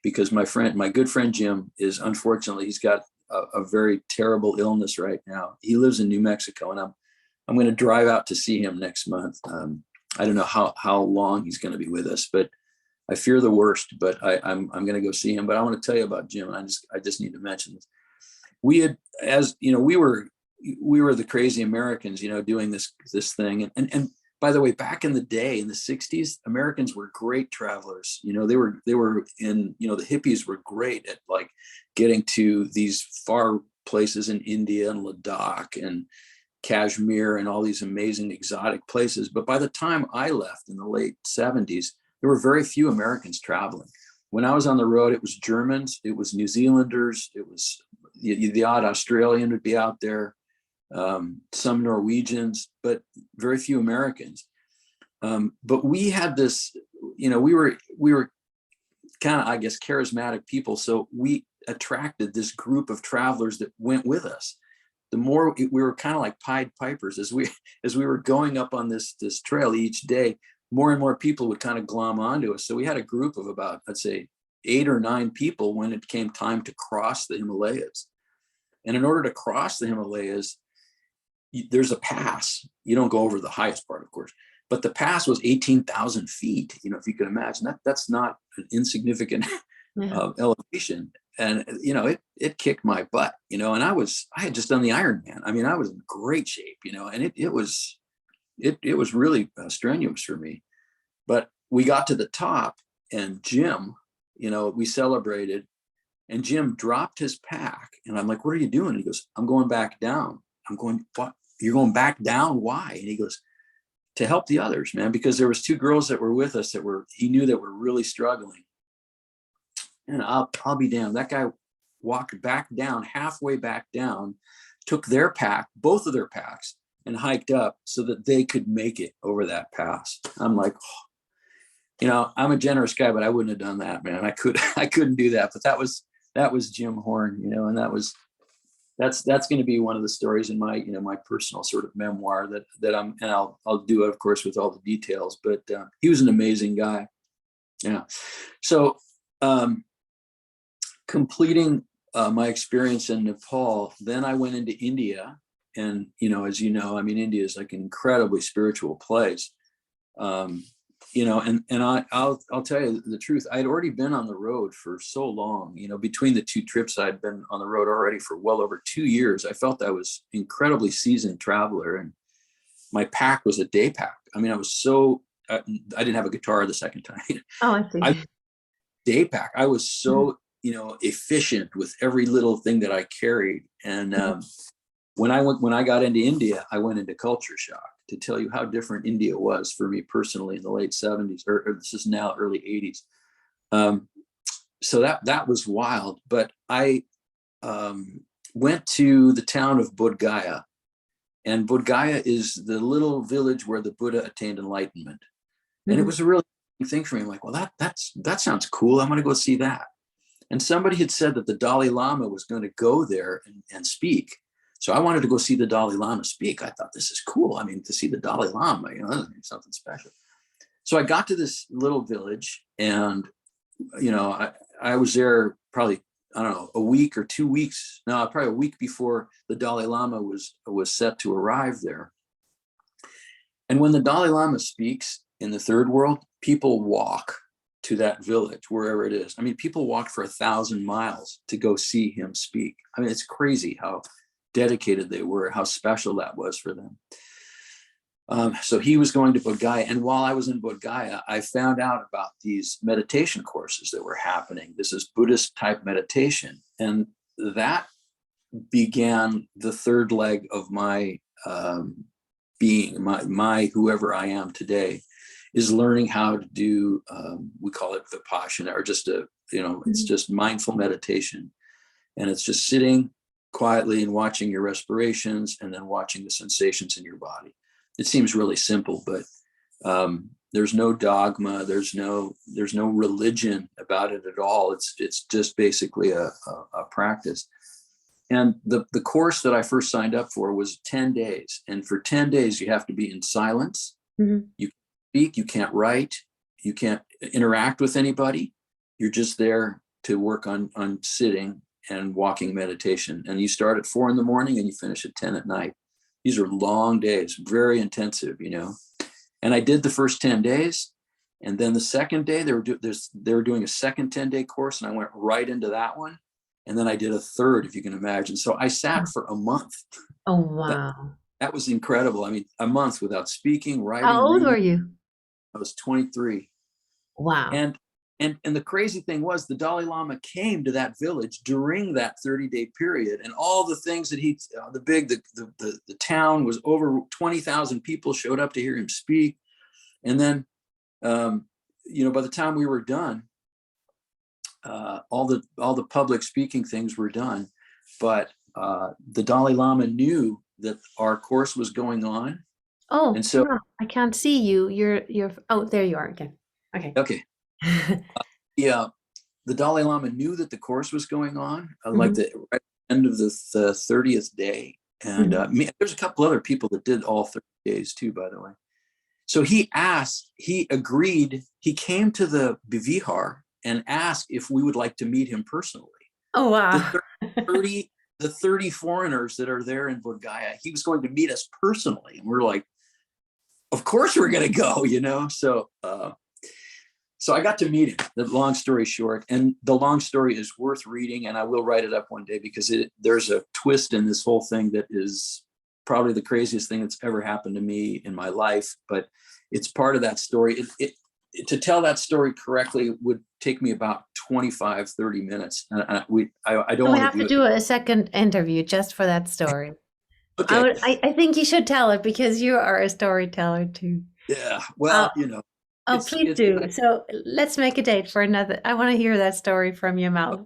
because my good friend Jim is, unfortunately, he's got a very terrible illness right now. He lives in New Mexico, and I'm going to drive out to see him next month. I don't know how long he's going to be with us, but I fear the worst. But I'm going to go see him. But I want to tell you about Jim, and I just need to mention this. We had, we were the crazy Americans, doing this thing, and by the way, back in the day, in the 60s, Americans were great travelers. They were in, the hippies were great at, like, getting to these far places in India and Ladakh and Kashmir and all these amazing exotic places. But by the time I left in the late 70s, there were very few Americans traveling. When I was on the road, it was Germans, it was New Zealanders, it was the odd Australian would be out there. Some Norwegians, but very few Americans. But we had this, we were kind of, I guess, charismatic people. So we attracted this group of travelers that went with us. The more we were kind of like Pied Pipers, as we were going up on this trail each day, more and more people would kind of glom onto us. So we had a group of about, let's say, 8 or 9 people when it came time to cross the Himalayas. And in order to cross the Himalayas, there's a pass. You don't go over the highest part, of course, but the pass was 18,000 feet. If you can imagine that, that's not an insignificant elevation. you know, it kicked my butt, you know, and I had just done the Ironman. I mean, I was in great shape, you know, and it was really strenuous for me. But we got to the top, and Jim, you know, we celebrated, and Jim dropped his pack, and I'm like, "What are you doing?" And he goes, "I'm going back down." I'm going, "What? You're going back down? Why?" And he goes, "To help the others, man, because there was 2 girls that were with us he knew that were really struggling." And I'll be damned. That guy walked back down, halfway back down, took their pack, both of their packs, and hiked up so that they could make it over that pass. I'm like, oh, you know, I'm a generous guy, but I wouldn't have done that, man. I couldn't do that. But that was Jim Horn, you know, and that's going to be one of the stories in my, you know, my personal sort of memoir that I'll do it, of course, with all the details. But he was an amazing guy. Yeah. So completing my experience in Nepal, then I went into India, and, you know, as you know, I mean, India is like an incredibly spiritual place. You know, and I'll tell you the truth. I'd already been on the road for so long, you know, between the 2 trips, I'd been on the road already for well over 2 years. I felt I was incredibly seasoned traveler, and my pack was a day pack. I mean, I was so, I didn't have a guitar the second time. Oh, I see. Day pack. I was so, you know, efficient with every little thing that I carried. And when I got into India, I went into culture shock, to tell you how different India was for me personally in the late 70s, or this is now early 80s. So that was wild. But I went to the town of Bodh Gaya, and Bodh Gaya is the little village where the Buddha attained enlightenment. And it was a really thing for me. I'm like, well, that sounds cool. I'm going to go see that. And somebody had said that the Dalai Lama was going to go there and speak. So I wanted to go see the Dalai Lama speak. I thought, this is cool. I mean, to see the Dalai Lama, you know, something special. So I got to this little village, and, you know, I was there probably, I don't know, a week or 2 weeks. No, probably a week before the Dalai Lama was set to arrive there. And when the Dalai Lama speaks in the third world, people walk to that village, wherever it is. I mean, people walked for 1,000 miles to go see him speak. I mean, it's crazy how dedicated they were, how special that was for them. So he was going to Bodh Gaya. And while I was in Bodh Gaya, I found out about these meditation courses that were happening. This is Buddhist type meditation. And that began the third leg of my being, my whoever I am today, is learning how to do, we call it Vipassana, or just it's just mindful meditation. And it's just sitting quietly and watching your respirations, and then watching the sensations in your body. It seems really simple, but there's no dogma, there's no religion about it at all. It's just basically a practice. And the course that I first signed up for was 10 days. And for 10 days, you have to be in silence. You can't speak, you can't write, you can't interact with anybody. You're just there to work on sitting and walking meditation. And you start at 4 a.m. and you finish at 10 p.m. These are long days, very intensive, you know. And I did the first 10 days. And then the second day, they were doing a second 10-day course, and I went right into that one. And then I did a third, if you can imagine. So I sat for a month. Oh, wow. That was incredible. I mean, a month without speaking, writing. How old reading. were you? I was 23. Wow. And the crazy thing was, the Dalai Lama came to that village during that 30-day period, and all the things that the town was over 20,000 people showed up to hear him speak. And then, you know, by the time we were done, all the public speaking things were done, but the Dalai Lama knew that our course was going on. Oh, and so wow. I can't see you. You're. Oh, there you are again. Okay. Yeah, the Dalai Lama knew that the course was going on, like right at the end of the 30th day. And there's a couple other people that did all 30 days too, by the way. So he agreed, he came to the Vihar and asked if we would like to meet him personally. Oh, wow. The 30 foreigners that are there in Bodh Gaya, he was going to meet us personally. And we're like, of course we're going to go, you know? So I got to meet him, the long story short, and the long story is worth reading, and I will write it up one day because there's a twist in this whole thing that is probably the craziest thing that's ever happened to me in my life, but it's part of that story. To tell that story correctly would take me about 25, 30 minutes. And I don't We want have to to do a second interview just for that story. Okay. I think you should tell it because you are a storyteller too. Yeah. Well, Oh, please do. So let's make a date for another. I want to hear that story from your mouth.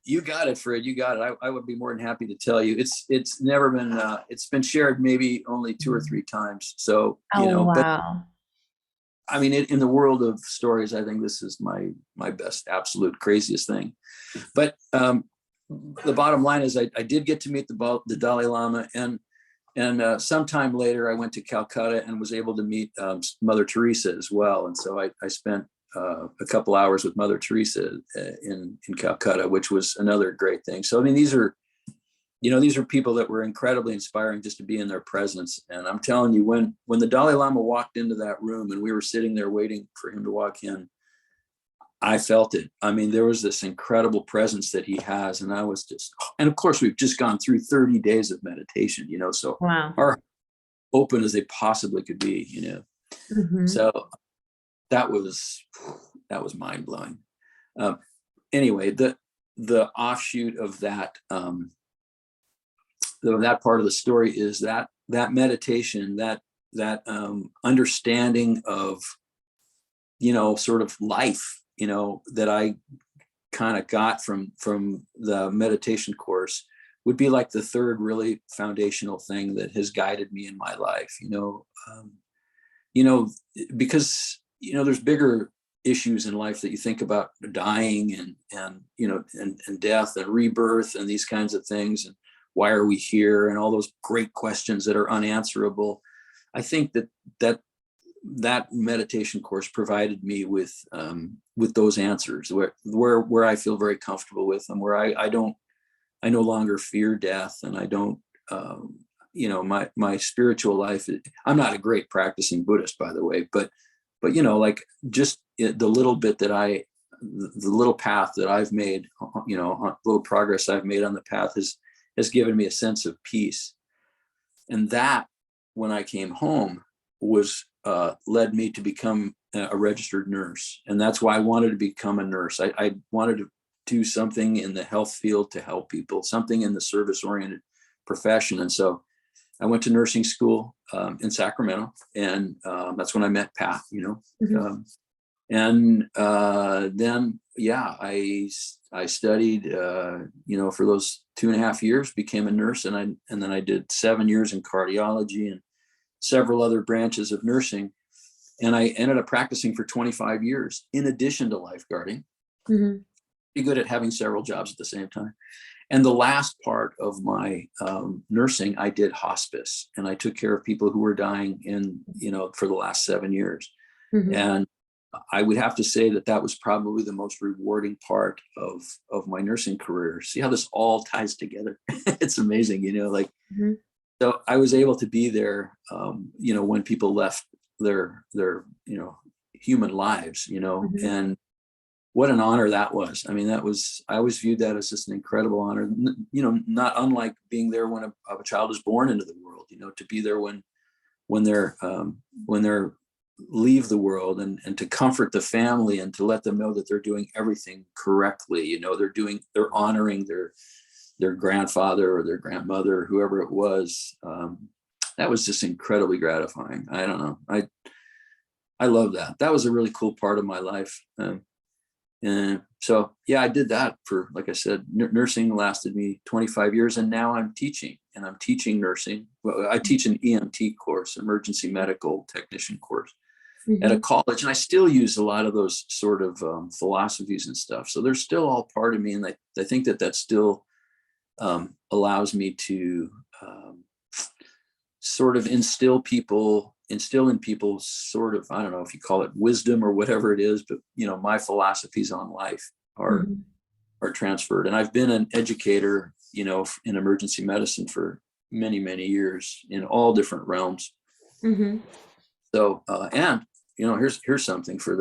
You got it, Fred. You got it. I would be more than happy to tell you. It's never been, it's been shared maybe only 2 or 3 times. So, wow. But I mean, in the world of stories, I think this is my best, absolute craziest thing. But the bottom line is I did get to meet the Dalai Lama, and sometime later I went to Calcutta and was able to meet Mother Teresa as well. And so I spent a couple hours with Mother Teresa in Calcutta, which was another great thing. So I mean, these are people that were incredibly inspiring just to be in their presence. And I'm telling you, when the Dalai Lama walked into that room and we were sitting there waiting for him to walk in, I felt it. I mean, there was this incredible presence that he has. And I was and of course we've just gone through 30 days of meditation, so wow. our open as they possibly could be, Mm-hmm. So that was mind blowing. Anyway, the offshoot of that, that part of the story is that meditation, that understanding of, sort of life, that I kind of got from the meditation course would be like the third really foundational thing that has guided me in my life, because, there's bigger issues in life that you think about, dying and death and rebirth and these kinds of things. And why are we here? And all those great questions that are unanswerable. I think that meditation course provided me with those answers where I feel very comfortable with them, where I no longer fear death, and I don't, my spiritual life. I'm not a great practicing Buddhist, by the way, but like just the little bit that the little path that I've made, little progress I've made on the path has given me a sense of peace. And that, when I came home, was led me to become a registered nurse. And that's why I wanted to become a nurse. I wanted to do something in the health field to help people, something in the service-oriented profession. And so I went to nursing school in Sacramento, and that's when I met Pat, Mm-hmm. And then, I studied, for those 2.5 years, became a nurse, and then I did 7 years in cardiology and several other branches of nursing. And I ended up practicing for 25 years in addition to lifeguarding. Mm-hmm. Pretty good at having several jobs at the same time. And the last part of my nursing, I did hospice, and I took care of people who were dying for the last 7 years. Mm-hmm. And I would have to say that was probably the most rewarding part of my nursing career. See how this all ties together? It's amazing, Mm-hmm. So I was able to be there, when people left their human lives, Mm-hmm. and what an honor that was. I mean, I always viewed that as just an incredible honor, not unlike being there when a child is born into the world, to be there when they're leave the world, and to comfort the family and to let them know that they're doing everything correctly. They're honoring their grandfather or their grandmother, whoever it was. That was just incredibly gratifying. I don't know. I love that. That was a really cool part of my life. And so, I did that for, like I said, nursing lasted me 25 years. And now I'm teaching nursing. Well, I teach an EMT course, emergency medical technician course, Mm-hmm. at a college. And I still use a lot of those sort of philosophies and stuff. So they're still all part of me. And I think that still allows me to sort of instill in people sort of, I don't know if you call it wisdom or whatever it is, but my philosophies on life are transferred. And I've been an educator, in emergency medicine for many, many years in all different realms. Mm-hmm. So, and here's something for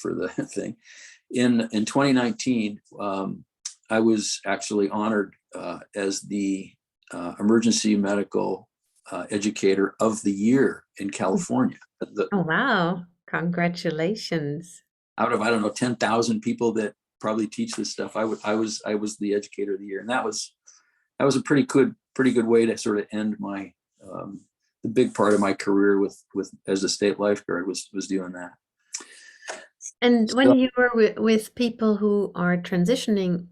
for the thing. In 2019, I was actually honored as the emergency medical educator of the year in California. Oh, wow. Congratulations. Out of, I don't know, 10,000 people that probably teach this stuff, I was the educator of the year, and that was a pretty good way to sort of end my the big part of my career with as a state lifeguard was doing that. And So, when you were with people who are transitioning,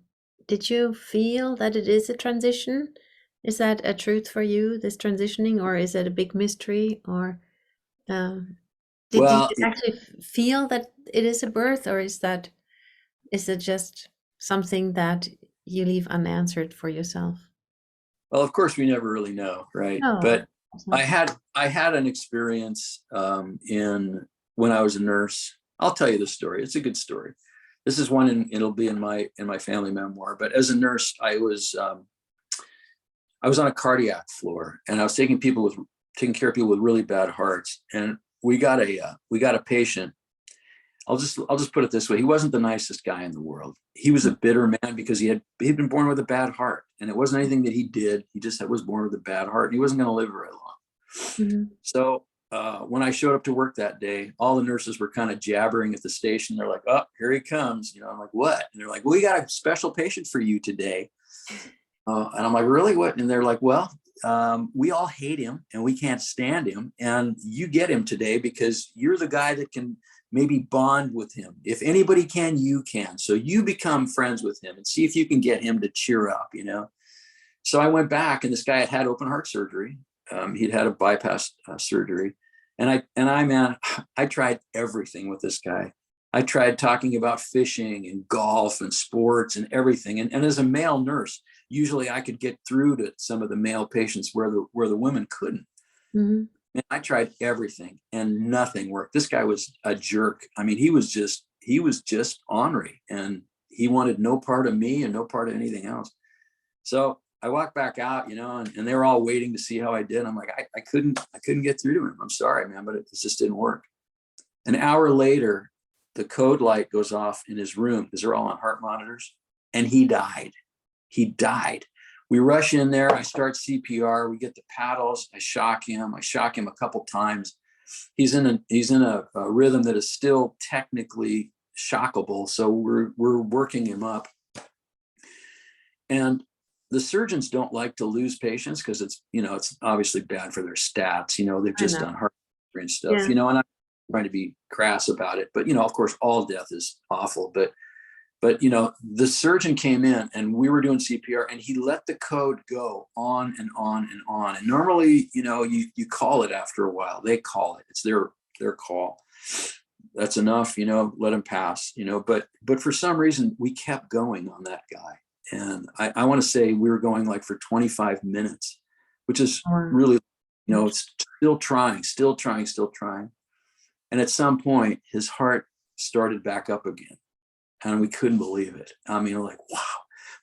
did you feel that it is a transition? Is that a truth for you, this transitioning, or is it a big mystery? Or did you well, actually feel that it is a birth, or is it just something that you leave unanswered for yourself? of course we never really know, right? No. But I had an experience in when I was a nurse. I'll tell you the story. It's a good story. This is one, and it'll be in my family memoir. But as a nurse, I was on a cardiac floor, and I was taking care of people with really bad hearts. And we got a patient. I'll just put it this way. He wasn't the nicest guy in the world. He was a bitter man because he'd been born with a bad heart, and it wasn't anything that he did. He just was born with a bad heart, and he wasn't going to live very long. Mm-hmm. So when I showed up to work that day, all the nurses were kind of jabbering at the station. They're like, "Oh, here he comes." I'm like, "What?" And they're like, "Well, we got a special patient for you today." And I'm like, "Really? What?" And they're like, "Well, we all hate him and we can't stand him. And you get him today because you're the guy that can maybe bond with him. If anybody can, you can. So you become friends with him and see if you can get him to cheer up, So I went back, and this guy had open heart surgery. He'd had a bypass surgery. And I tried everything with this guy. I tried talking about fishing and golf and sports and everything. And as a male nurse, usually I could get through to some of the male patients where the women couldn't. Mm-hmm. And I tried everything and nothing worked. This guy was a jerk. I mean, he was just ornery, and he wanted no part of me and no part of anything else. So I walked back out, and they were all waiting to see how I did. I'm like, I couldn't get through to him. I'm sorry, man, but it just didn't work. An hour later, the code light goes off in his room because they're all on heart monitors, and he died. We rush in there. I start CPR. We get the paddles. I shock him a couple times. He's in a rhythm that is still technically shockable. So we're working him up. And the surgeons don't like to lose patients because it's obviously bad for their stats. They've just done heart surgery and stuff, Yeah. and I'm trying to be crass about it. But, of course, all death is awful. But the surgeon came in and we were doing CPR, and he let the code go on and on and on. And normally, you call it after a while. They call it. It's their call. That's enough, let him pass, but for some reason we kept going on that guy. And I want to say we were going like for 25 minutes, which is really, it's still trying. And at some point his heart started back up again. And we couldn't believe it. I mean, we're like, wow.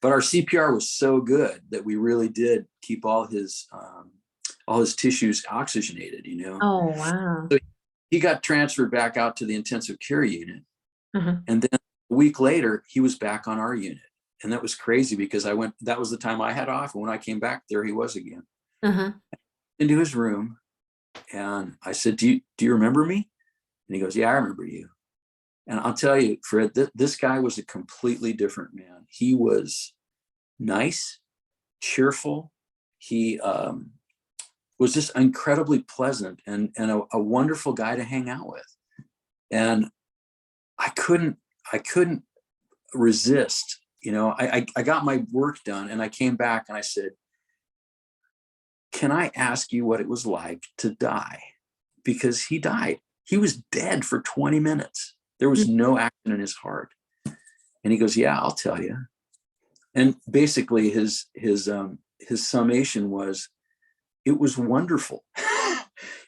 But our CPR was so good that we really did keep all his tissues oxygenated, Oh, wow. So he got transferred back out to the intensive care unit. Uh-huh. And then a week later, he was back on our unit. And that was crazy because that was the time I had off. And when I came back, there he was again. Uh-huh. Into his room. And I said, do you remember me? And he goes, yeah, I remember you. And I'll tell you, Fred, this guy was a completely different man. He was nice, cheerful. He was just incredibly pleasant and a wonderful guy to hang out with. And I couldn't resist. I got my work done, and I came back and I said, can I ask you what it was like to die? Because he died. He was dead for 20 minutes. There was no action in his heart. And he goes, yeah, I'll tell you. And basically his summation was, it was wonderful.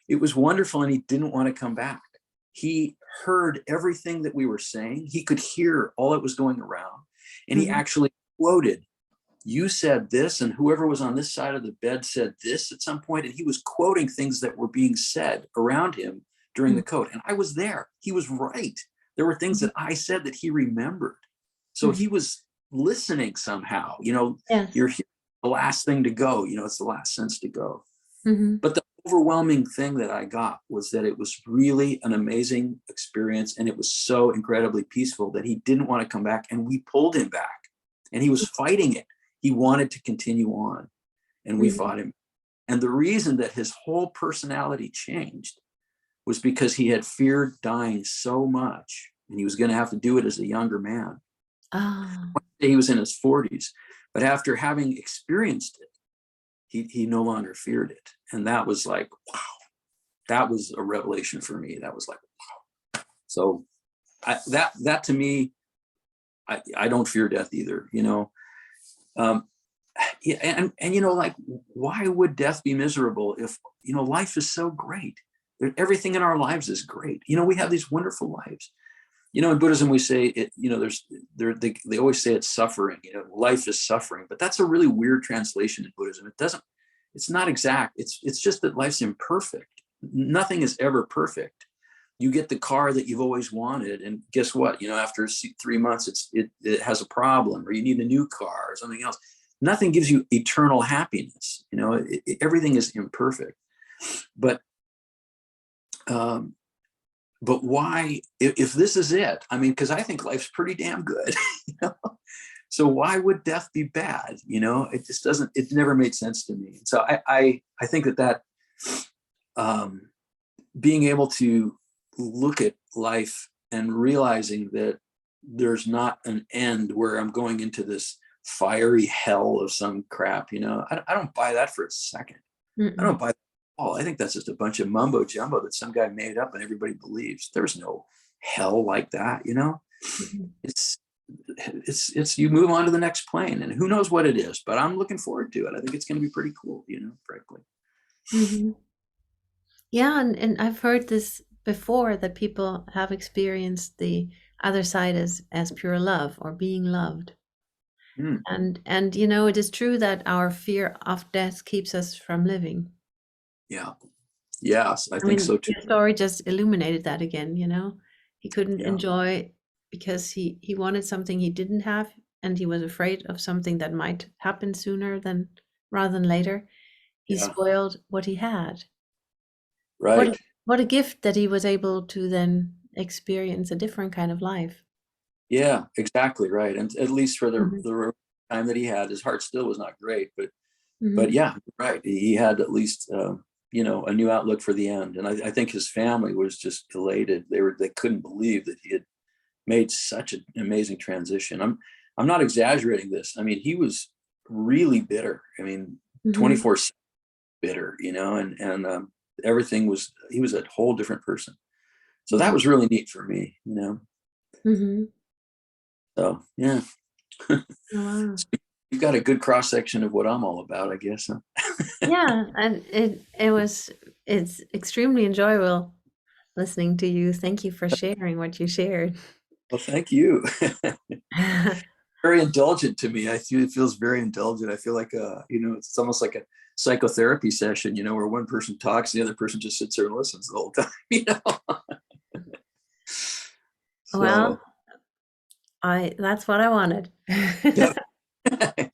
It was wonderful. And he didn't want to come back. He heard everything that we were saying. He could hear all that was going around. And he actually quoted, you said this, and whoever was on this side of the bed said this at some point. And he was quoting things that were being said around him during the code. And I was there. He was right. There were things that I said that he remembered. So he was listening somehow, Yes. you're here, the last thing to go, it's the last sense to go. Mm-hmm. But the overwhelming thing that I got was that it was really an amazing experience. And it was so incredibly peaceful that he didn't want to come back, and we pulled him back, and he was fighting it. He wanted to continue on, and we fought him. And the reason that his whole personality changed was because he had feared dying so much, and he was going to have to do it as a younger man. Oh. He was in his 40s, but after having experienced it, he no longer feared it. And that was like, wow, that was a revelation for me. That was like, wow. So that to me, I don't fear death either, yeah, and like, why would death be miserable if life is so great? Everything in our lives is great. We have these wonderful lives. In Buddhism we say it. They always say it's suffering. Life is suffering, but that's a really weird translation in Buddhism. It's not exact. It's just that life's imperfect. Nothing is ever perfect. You get the car that you've always wanted, and guess what? After 3 months, it has a problem, or you need a new car or something else. Nothing gives you eternal happiness. Everything is imperfect. But why, if this is it? I mean, because I think life's pretty damn good. So why would death be bad? It just doesn't. It never made sense to me. So I think that being able to look at life and realizing that there's not an end where I'm going into this fiery hell of some crap, I don't buy that for a second. I don't buy that at all. I think that's just a bunch of mumbo jumbo that some guy made up and everybody believes. There's no hell like that. It's you move on to the next plane, and who knows what it is, but I'm looking forward to it. I think it's going to be pretty cool, frankly. Mm-hmm. Yeah, and I've heard this before, that people have experienced the other side as pure love, or being loved. And it is true that our fear of death keeps us from living. Yeah. Yes, I I think mean, so too. your story just illuminated that again. He couldn't Yeah. enjoy because he wanted something he didn't have, and he was afraid of something that might happen sooner than rather than later. He Yeah. spoiled what he had. What Right. what a gift that he was able to then experience a different kind of life. Yeah, exactly right. And at least for Mhm, the time that he had, his heart still was not great, but mhm, yeah, right. He had at least a new outlook for the end. And I think his family was just elated. They couldn't believe that he had made such an amazing transition. I'm not exaggerating this. I mean, he was really bitter. I mean, mhm, 24/7 bitter, and everything he was a whole different person. So that mhm, was really neat for me. mhm. So yeah. Oh, wow. You've got a good cross section of what I'm all about, I guess. Huh? Yeah, and it's extremely enjoyable listening to you. Thank you for sharing what you shared. Well, thank you. Very indulgent to me. I feel it feels very indulgent. I feel like it's almost like a psychotherapy session, where one person talks, the other person just sits there and listens the whole time. Well, So that's what I wanted. yeah.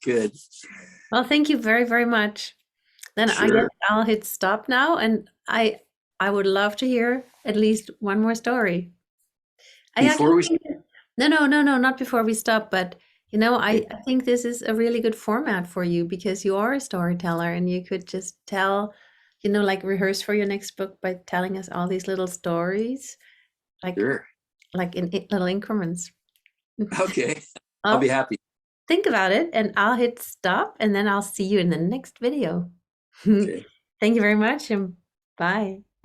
Good. Well, thank you very, very much. Then I guess Sure. I'll hit stop now, and I would love to hear at least one more story. I Before actually we think no, not before we stop, but okay, I think this is a really good format for you, because you are a storyteller, and you could just tell, like, rehearse for your next book by telling us all these little stories, like sure. in little increments. Okay. I'll be Well, happy. think about it, and I'll hit stop, and then I'll see you in the next video. Okay. Thank you very much, and bye.